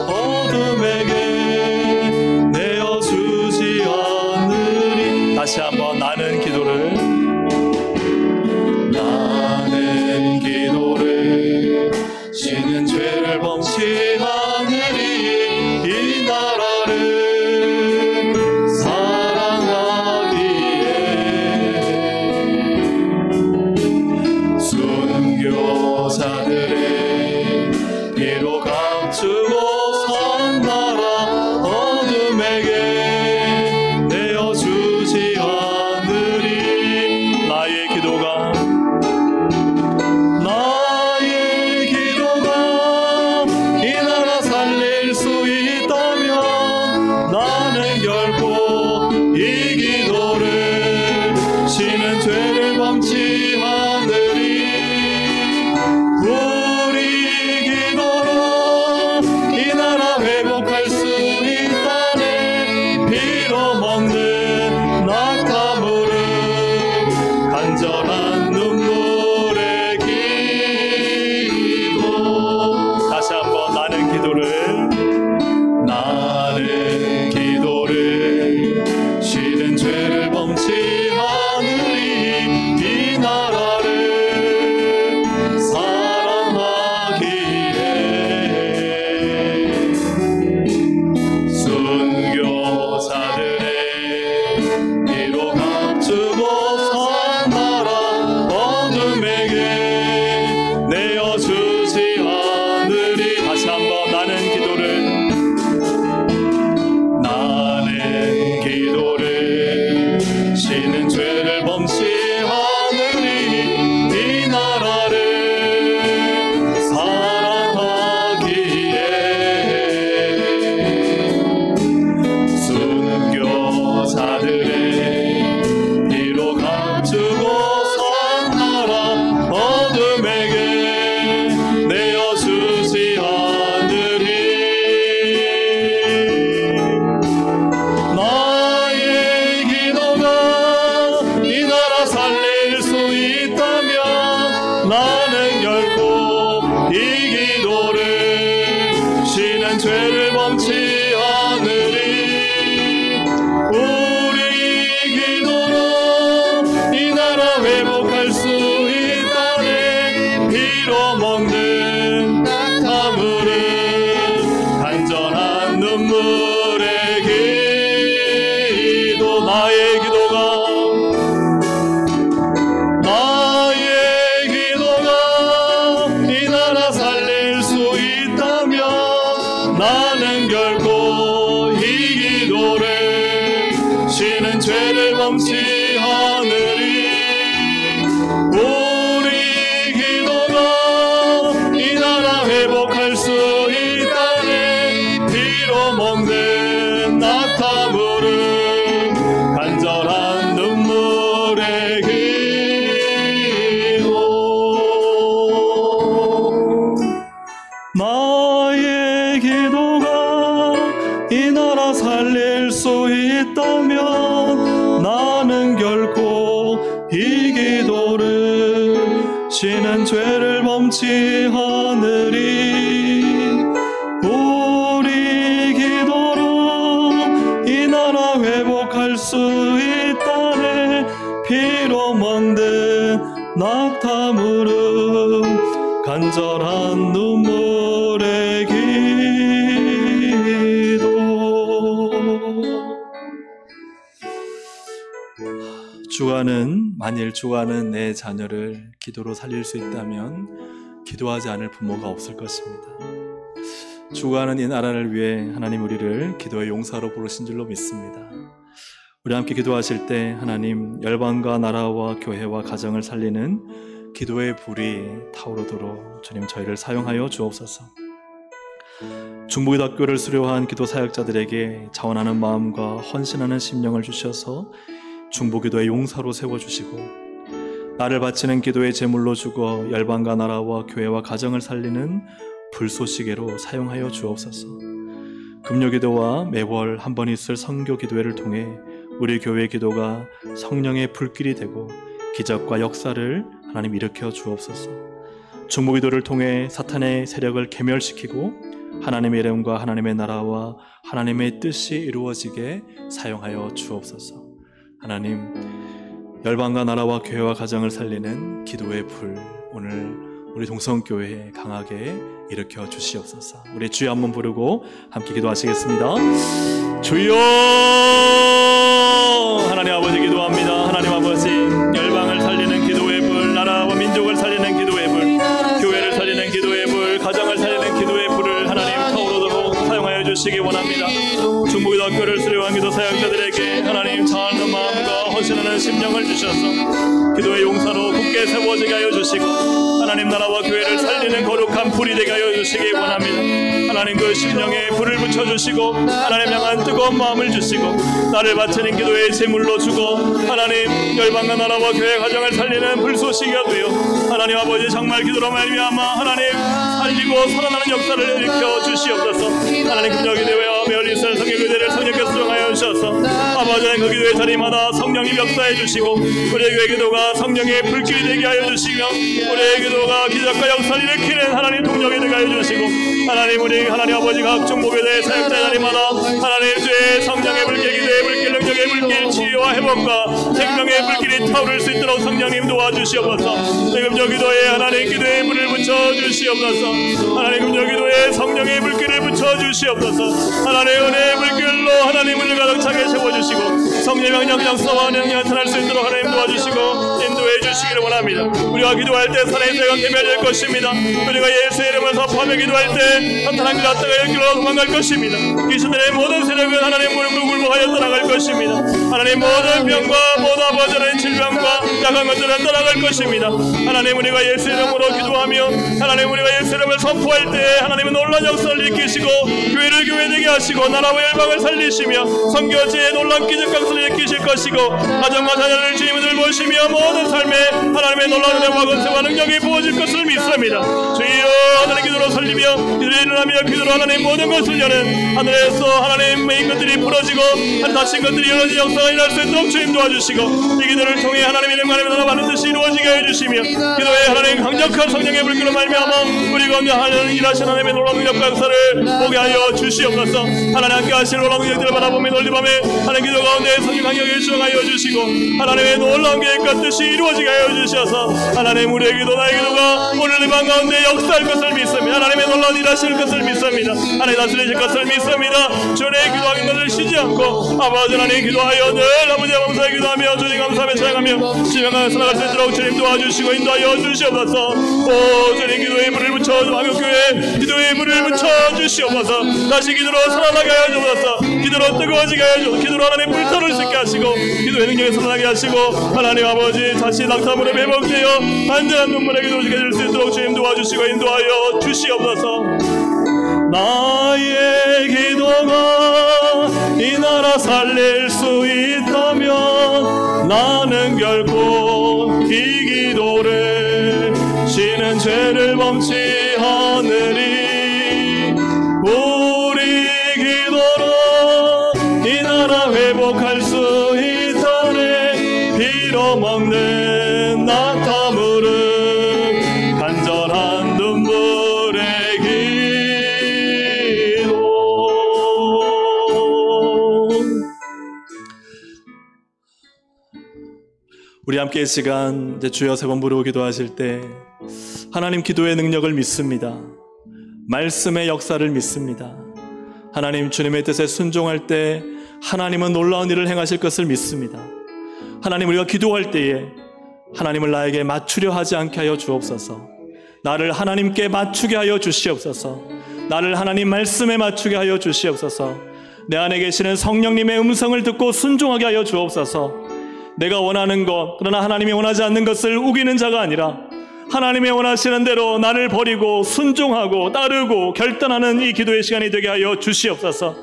어둠에게 내어주지 않으리. 다시 한번 나는 기도를 지는 죄를 범치 하늘이 이 나라를 사랑하기에 순교자들의 피로 감추고 선 나라 어둠에게 내어주지 않으리. 나의 기도가 이 나라 살릴 수 있다면 나는 결코 이 기도를 쉬는 죄를 범치 하느니 우리 기도가 이 나라 회복할 수 있다네 피로 먹는 낙타물은 간절한 눈물의 기도 나의 기도가 이 나라 살릴 수 있다면 나는 결코 이 기도를 쉬는 죄를 범치 하느니 우리 기도로 이 나라 회복할 수 있다네 피로 먹는 낙타물은 간절한 눈물의 기도 만일 주가는 내 자녀를 기도로 살릴 수 있다면 기도하지 않을 부모가 없을 것입니다. 주가는 이 나라를 위해 하나님 우리를 기도의 용사로 부르신 줄로 믿습니다. 우리 함께 기도하실 때 하나님 열방과 나라와 교회와 가정을 살리는 기도의 불이 타오르도록 주님 저희를 사용하여 주옵소서. 중보기도학교를 수료한 기도 사역자들에게 자원하는 마음과 헌신하는 심령을 주셔서 중보기도의 용사로 세워주시고 나를 바치는 기도의 제물로 주고 열방과 나라와 교회와 가정을 살리는 불쏘시개로 사용하여 주옵소서. 금요기도와 매월 한 번 있을 선교기도회를 통해 우리 교회 기도가 성령의 불길이 되고 기적과 역사를 하나님 일으켜 주옵소서. 중보기도를 통해 사탄의 세력을 괴멸시키고 하나님의 이름과 하나님의 나라와 하나님의 뜻이 이루어지게 사용하여 주옵소서. 하나님, 열방과 나라와 교회와 가정을 살리는 기도의 불 오늘 우리 동성교회에 강하게 일으켜 주시옵소서. 우리 주여 한번 부르고 함께 기도하시겠습니다. 주여! 하나님 아버지 기도합니다. 하나님 아버지 열방을 살리는 기도의 불, 나라와 민족을 살리는 기도의 불, 교회를 살리는 기도의 불, 가정을 살리는 기도의 불을 하나님 타오르도록 사용하여 주시기 원합니다. 중보기도학교를 수료한 기도 사역자들에게 하나님 자원하는 마음과 헌신하는 심령을 주셔서 기도의 용사로 굳게 세워지게 하여 주시고 하나님 나라와 교회를 살리는 거룩한 불이 되게 하여 주시기 원합니다. 하나님 그 심령에 불을 붙여주시고 하나님 향한 뜨거운 마음을 주시고 나를 바치는 기도의 제물로 주고 하나님 열방과 나라와 교회 가정을 살리는 불쏘시기가 되어 하나님 아버지 정말 기도로 말미암아 하나님 살리고 살아나는 역사를 일으켜 주시옵소서. 하나님 금요기도회와 매월이스라엘 성교교대를 성령께서 수용하여 주셔서 아버지 그 기도의 자리마다 성령이 역사해 주시고 우리의 교회 기도가 성령의 불길이 되게 하여 주시며 우리의 기도가 기적과 역사를 일으키는 하나님 동력이 되게 하여 주시고 하나님 우리 하나님 아버지 각 중보교대 사역자 자리마다 하나님 주의 성령의 불길, 기도의 불길, 능력의 불길, 치유와 회복과 생명의 불길이 타오를 수 있도록 성령님 도와주시옵소서. 금요기도에 하나님 기도의 불을 붙여주시옵소서. 하나님 금요기도에 성령의 불길을 붙여주시옵소서. 하나님 은혜의 불길로 하나님을 가득 차게 세워주시고 성령의 명령 역사와 능력이 나타날 수 있도록 하나님 도와주시고 인도해 주시기를 원합니다. 우리가 기도할 때 사탄의 세력은 괴멸될 것입니다. 우리가 예수의 이름을 선포하며 기도할 때 사탄한 그 자체가 일길로 도망갈 것입니다. 귀신들의 모든 세력은 하나님 무릎 꿇고 굴복하여 떠나갈 것입니다. 하나님 모든 병과 모든 아버지의 질병과 약한 것들은 떠나갈 것입니다. 하나님 우리가 예수 이름으로 기도하며 하나님 우리가 예수 이름을 선포할 때 하나님은 놀라운 역사를 일으키시고 교회를 교회되게 하시고 나라와 열방을 살리시며 선교지의 놀라운 기적 강수를 일으키실 것이고 가정과 자녀를 주님을 보시며 모든 삶에 하나님의 놀라운 은혜와 권세와 능력이 부어질 것을 믿습니다. 주여 하나님 기도로 살리며 기도로 일어나며 기도로 하나님 모든 것을 여는 하늘에서 하나님 메인 것들이 부러지고 닫힌 것들이 열어진 역사가 일어날 수 있도록 주님 도와주시고 이 기도를 통해 하나님의 이름과 하나님의 나라 많은 뜻이 이루어지게 해주시며 기도에 하나님 강력한 성령의 불길로 말미암아 우리 가운데 하나님 일하신 하나님의 놀라운 능력과 역사를 보게 하여 주시옵소서. 하나님 함께 하실 놀라운 능력들을 바라보며 놀리밤에 하나님 기도 가운데 성령 강력의 심령에 주장하여 주시고 하나님의 놀라운 계획과 뜻이 이루어지게 하여 주셔서 하나님 우리의 기도 나의 기도가 오늘 이 방 가운데 역사할 것을 믿습니다. 하나님의 놀라운 일 하실 것을 믿습니다. 하나님 다스리실 것을 믿습니다. 주의 기도하는 것을 쉬지 않고 아버지 하나님 기도하여 늘 아버지 감사히 기도하며 주님 감사하며 찬양하며 지명하며 살아갈 수 있도록 주님 도와주시고 인도하여 주시옵소서. 오 주님 기도에 불을 붙여 화교교회 기도에 불을 붙여 주시옵소서. 다시 기도로 살아나게 하여 주옵소서. 기도로 뜨거워지게 하여 주옵소서. 기도로 하나님 불타를 수 있게 하시고 기도의 능력에 살아나게 하시고 하나님 아버지 다시 낙타물에 회복되어 완전한 눈물의 기도를 지게 될 수 있도록 주님 도와주시고 인도하여 주시옵소서. 나의 기도가 이 나라 살릴 수 있다면 나는 결코 이 기도를 지는 죄를 범치 않으리. 우리 기도로 이 나라 회복할 수 있다네. 빌어먹는 낙타물은 간절한 눈물의 기도. 우리 함께 이 시간 이제 주여 세 번 부르고 기도하실 때 하나님 기도의 능력을 믿습니다. 말씀의 역사를 믿습니다. 하나님 주님의 뜻에 순종할 때 하나님은 놀라운 일을 행하실 것을 믿습니다. 하나님 우리가 기도할 때에 하나님을 나에게 맞추려 하지 않게 하여 주옵소서. 나를 하나님께 맞추게 하여 주시옵소서. 나를 하나님 말씀에 맞추게 하여 주시옵소서. 내 안에 계시는 성령님의 음성을 듣고 순종하게 하여 주옵소서. 내가 원하는 것 그러나 하나님이 원하지 않는 것을 우기는 자가 아니라 하나님이 원하시는 대로 나를 버리고 순종하고 따르고 결단하는 이 기도의 시간이 되게 하여 주시옵소서.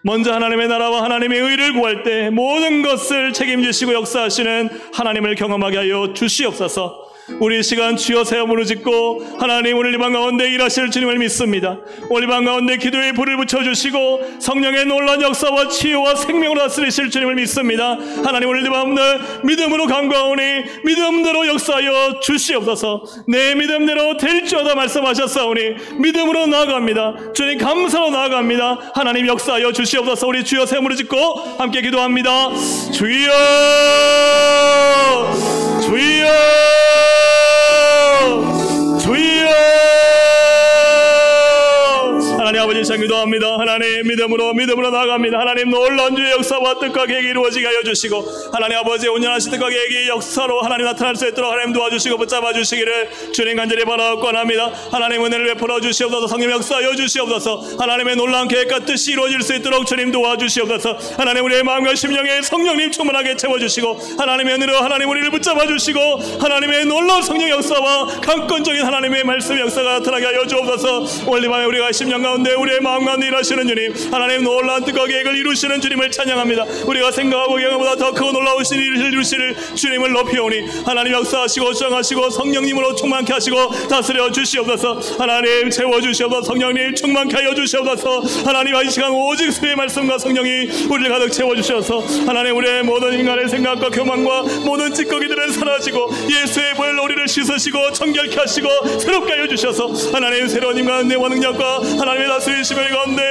먼저 하나님의 나라와 하나님의 의를 구할 때 모든 것을 책임지시고 역사하시는 하나님을 경험하게 하여 주시옵소서. 우리 시간 주여 세 번을 짓고 하나님 오늘 이 방 가운데 일하실 주님을 믿습니다. 오늘 이 방 가운데 기도에 불을 붙여주시고 성령의 놀라운 역사와 치유와 생명으로 다스리실 주님을 믿습니다. 하나님 오늘 이 방 가운데 믿음으로 간구하오니 믿음대로 역사하여 주시옵소서. 내 믿음대로 될지어다 말씀하셨사오니 믿음으로 나아갑니다. 주님 감사로 나아갑니다. 하나님 역사하여 주시옵소서. 우리 주여 세 번을 짓고 함께 기도합니다. 주여 주여 주여. 하나님 아버지 참 기도합니다. 하나님 믿음으로 나아갑니다. 하나님 놀라운 주의 역사와 뜻과 계획이 이루어지게 하여 주시고 하나님 아버지 온전하신 뜻과 계획이 역사로 하나님 나타날 수 있도록 하나님 도와주시고 붙잡아 주시기를 주님 간절히 바라옵고 원합니다. 하나님 은혜를 베풀어 주시옵소서. 성령 역사하여 주시옵소서. 하나님의 놀라운 계획과 뜻이 이루어질 수 있도록 주님 도와주시옵소서. 하나님 우리의 마음과 심령에 성령님 충만하게 채워주시고 하나님의 은혜로 하나님 우리를 붙잡아 주시고 하나님의 놀라운 성령 역사와 강권적인 하나님의 말씀 역사가 나타나게 하여 주옵소서. 오늘 밤에 우리가 심령 가운데 우리의 마음 가운데 일하시는 주님 하나님 놀라운 뜻과 계획을 이루시는 주님을 찬양합니다. 우리가 생각하고 계획보다 더 크고 놀라우신 일을 이루실 주님을 높이오니 하나님 역사하시고 주장하시고 성령님으로 충만케 하시고 다스려 주시옵소서. 하나님 채워주시옵소서. 성령님 충만케 하여 주시옵소서. 하나님 이 시간 오직 주의 말씀과 성령이 우리를 가득 채워주셔서 하나님 우리의 모든 인간의 생각과 교만과 모든 찌꺼기들은 사라지고 예수의 보혈로 우리를 씻으시고 정결케 하시고 새롭게 하여 주셔서 하나님 새로운 인간의 내와 능력과 하나님의 다스리심의 가운데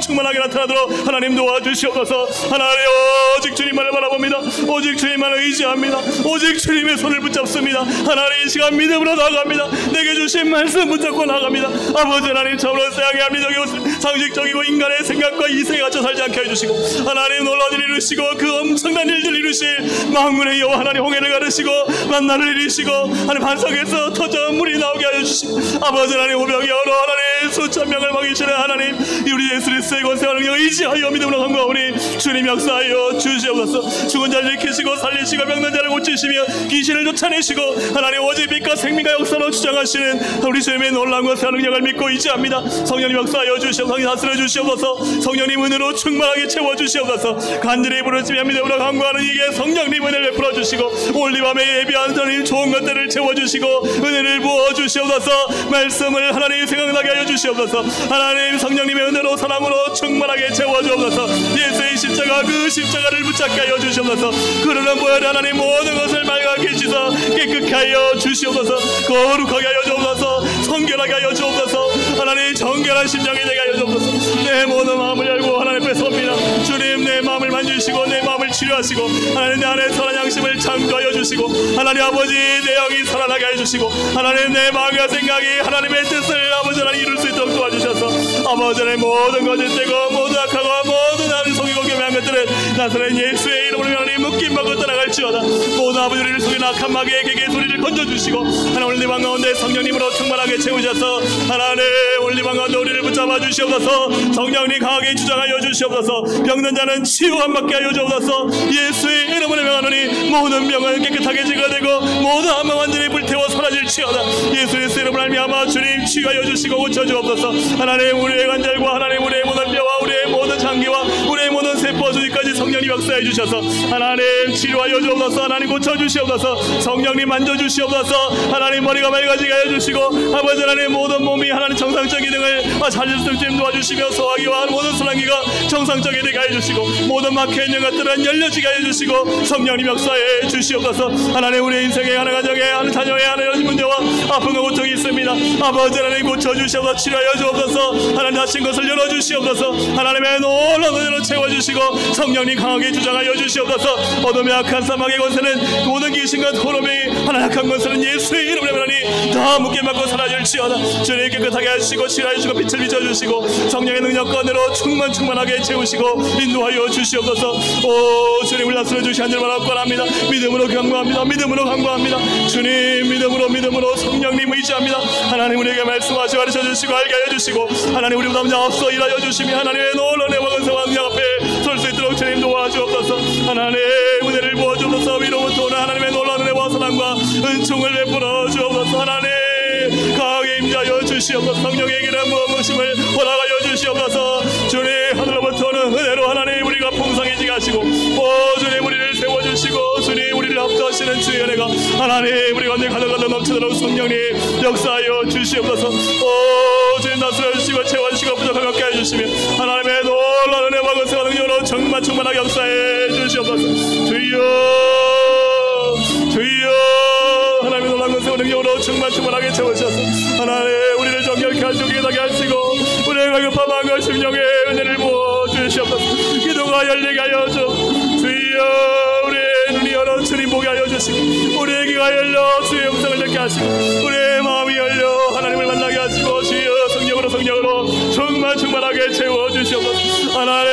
충만하게 나타나도록 하나님 도와주시옵소서. 하나님 오직 주님만을 바라봅니다. 오직 주님만을 의지합니다. 오직 주님의 손을 붙잡습니다. 하나님 이 시간 믿음으로 나아갑니다. 내게 주신 말씀 붙잡고 나아갑니다. 아버지 하나님 참으로 세상의 합리적이고 상식적이고 인간의 생각과 이성에 갇혀 살지 않게 해주시고 하나님 놀라운 일 이루시고 그 엄청난 일들 이루실 만군의 여호와 하나님 홍해를 가르시고 만나를 이루시고 하나님 반석에서 터져 물이 나오게 하여 주시고 아버지 하나님 오병이 어로 하나님 수천 명을 먹이시는 하나님 우리 예수 그리스도의 권세와 능력을 의지하여 믿음으로 간구하오니 주님 역사하여 주시옵소서. 죽은 자를 일으키시고 살리시고 병든 자를 고치시며 귀신을 쫓아내시고 하나님 오직 빛과 생명과 역사로 주장하시는 우리 주님의 놀라운 권세와 능력을 믿고 의지합니다. 성령님 역사하여 주시옵소서. 성령 다스려 주시옵소서. 성령님 은혜로 충만하게 채워 주시옵소서. 간절히 부르짖으며 믿음으로 간구하는 이게 성령님 은혜를 베풀어 주시고 오늘 이 밤에 예비한 하나님 좋은 것들을 채워 주시고 은혜를 부어 주시옵소서. 말씀을 하나님 생각나게 하여 주시옵소서. 하나님 성령님의 은혜로 사랑으로 충만하게 채워 주옵소서. 예수의 십자가 그 십자가를 붙잡게 하여 주시옵소서. 그러는 보혈 하나님 모든 것을 맑게 씻어 깨끗하게 하여 주시옵소서. 거룩하게 하여 주옵소서. 성결하게 하여 주옵소서. 하나님 정결한 심령이 되게 하여 주옵소서. 내 모든 마음을 열고 하나님 앞에 섭니다. 주님 내 마음을 마음을 만지시고 내 마음을 치료하시고 하나님 내 안에 선한 양심을 창조하여 주시고 하나님 아버지 내 영이 살아나게 해주시고 하나님 내 마음과 생각이 하나님의 뜻을 아버지 하나님 이룰 수 있도록 도와주셔서 아버지 하나님 모든 것을 떼고 모든 악하고 모든 하나님 속이고 교묘한 것들은 나사렛 예수의 이름으로 하나님 묶임받고 떠나갈지어다. 모든 아버지 우리를 속인 악한 마귀의 개개 소리를 건져주시고 하나님 오늘 이 방 가운데 성령님으로 충만하게 채우셔서 하나님 오늘 이 방 가운데 우리를 붙잡아 주시옵소서. 성령님 강하게 주장하여 주시옵소서. 병든 자는 치유함 받게 하여 주옵소서. 예수의 이름으로 명하노니 모든 병은 깨끗하게 제거되고 모든 암은 완전히 불태워 사라질지어다. 예수의 이름으로 말미암아 주님 치유하여 주시고 고쳐주옵소서. 하나님 우리의 관절과 하나님 우리의 모든 뼈와 우리의 모든 장기와 우리의 모든 세포 조직까지 성령님 역사해 주셔서 하나님 치료하여 주옵소서. 하나님 고쳐주시옵소서. 성령님 만져주시옵소서. 하나님 머리가 맑아지게 하여 주시고 아버지 하나님 모든 몸이 하나님 정상적인 기능을 살릴 수 있도록 도와주시며 소화기와 모든 순환기가 정상적이 되게 해 주시고 모든 막혀있는 것들은 열려지게 해 주시고 성령님 역사해 주시옵소서. 하나님 우리 인생에 하나님 가정에 하나님 자녀에 하나님 문제와 아픔과 고통이 있습니다. 아버지 하나님 고쳐주시옵소서. 치료하여 주옵소서. 하나님 다친 것을 열어주시옵소서. 하나님의 놀라운 은혜로 채워주시고 성령님 강하게 주장하여 주시옵소서. 어둠의 악한 사막의 권세는 모든 귀신과 토놈이 하나님 악한 권세는 예수의 이름으로 하나님 다 묶임받고 사라질지어다. 주님 깨끗하게 하시고 치료하여 주시고 빛을 비춰주시고 성령의 능력권으로 충만하게 채우시고 인도하여 주시옵소서. 오 주님 우리 다스려 주시 한 줄만 권합니다. 믿음으로 강구합니다. 믿음으로 강구합니다. 주님 믿음으로 성령님 의지합니다. 하나님 우리에게 말씀하시고 가르쳐 주시고 알게 하여 주시고 하나님 우리 보다 앞서 일하여 주시며 하나님의 놀라운 은혜와 은사와 앞에 설 수 있도록 주님 도와주옵소서. 하나님 은혜를 부어주옵소서. 위로부터 오는 하나님의 놀라운 은혜와 사랑과 은총을 베풀어 주옵소서. 하나님 강하게 임자여 주시옵소서. 성령의 기름 부으심을 허락하여 주시옵소서. 주님 하늘로부터 오는 은혜로 하나님 우리가 풍성해지게 하시고 오 주님 우리를 세워주시고 주님 우리를 합도하시는 주의 은혜가 하나님 우리 가운데 가득가득 넘치도록 성령님 역사하여 주시옵소서. 오 주님 다스려 주시고 채워주시고 부족함 없게 해주시며 하나님의 놀라운 은혜와 권세와 능력으로 충만하게 역사해 주시옵소서. 주여 하나님의 놀라운 권세와 능력으로 충만하게 채워주셔서 하나님 우리를 정결케 하시고 깨닫게 하시고 우리의 갈급한 마음과 심령에 은혜를 부어주시옵소서. 기도가 열리게 하여 주 주여 우리의 눈이 열어 주님 보게 하여 주시고 우리의 귀가 열려 주의 음성을 듣게 하시고 우리의 마음이 열려 하나님을 만나게 하시고 주여 성령으로 충만하게 채워주시옵소서. 하나님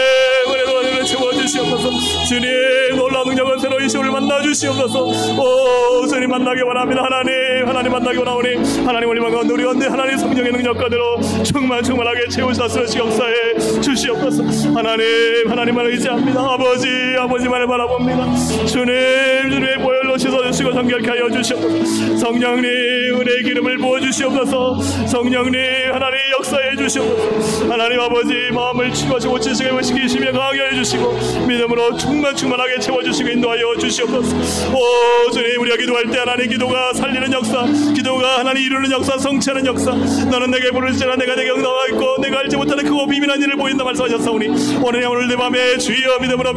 은혜로 채워주시옵소서. 주님 놀라운 능력은 새로 이 시간을 만나주시옵소서. 오 주님 만나기 원합니다. 하나님 만나기 원하오니 하나님 우리 가운데 우리 가운데 하나님 성령의 능력권으로 충만하게 채우셔서 역사해 주시옵소서. 하나님만을 의지합니다. 아버지만을 바라봅니다. 주님의 보혈로 씻어주시고 정결케 하여 주시옵소서. 성령님 은혜의 기름을 부어주시옵소서. 성령님 하나님 역사해 주시옵소서. 하나님 아버지 마음을 치유하시고 고치시고 시키시며 강하게 해주시고 믿음으로 충만하게 채워주시고 인도하여 주시옵소서. 오 주님 우리가 기도할 때 하나님 기도가 살리는 역사 기도가 하나님 이루는 역사 성취하는 역사 너는 내게 부르시라 내가 내게 응답하겠고 내가 알지 못하는 크고 비밀한 일을 보인다 말씀하셨사오니 오늘 내 맘에 주여 믿음으로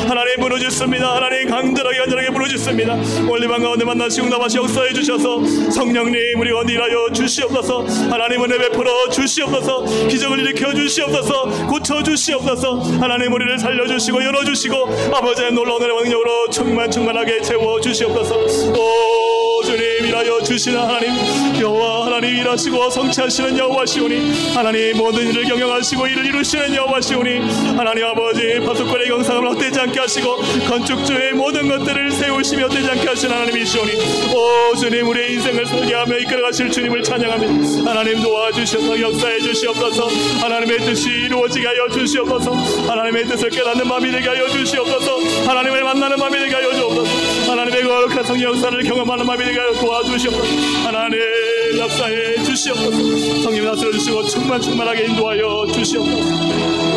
하나님 부르짖습니다. 하나님 간절하게 부르짖습니다. 오늘 이 방 가운데 만나시고 응답하시 역사해 주셔서 성령님 우리 가운데 일하여 주시옵소서. 하나님 은혜 베풀어 주시옵소서. 기적을 일으켜 주시옵소서. 고쳐 주시옵소서. 하나님 우리를 살려주시고 열어주시고 아버지의 놀라운 은혜와 능력으로 충만하게 채워 주시옵소서. 오 주님 일하여 주시는 하나님 여호와 하나님 일하시고 성취하시는 여호와시오니 하나님 모든 일을 경영하시고 일을 이루시는 여호와시오니 하나님 아버지 파수꾼의 경상을 헛되지 않게 하시고 건축주의 모든 것들을 세우시며 헛되지 않게 하시는 하나님이시오니 오 주님 우리의 인생을 설계하며 이끌어가실 주님을 찬양합니다. 하나님 도와주셔서 역사해 주시옵소서. 하나님의 뜻이 이루어지게 하여 주시옵소서. 하나님의 뜻을 깨닫는 마음이 되게 하여 주시옵소서. 하나님을 만나는 마음이 되게 하여 주옵소서. 하나님의 거룩한 성령 역사를 경험하는 마음이 되게 하여 도와주시옵소서. 하나님 역사해 주시옵소서. 성령이 다스려 주시고 충만하게 인도하여 주시옵소서.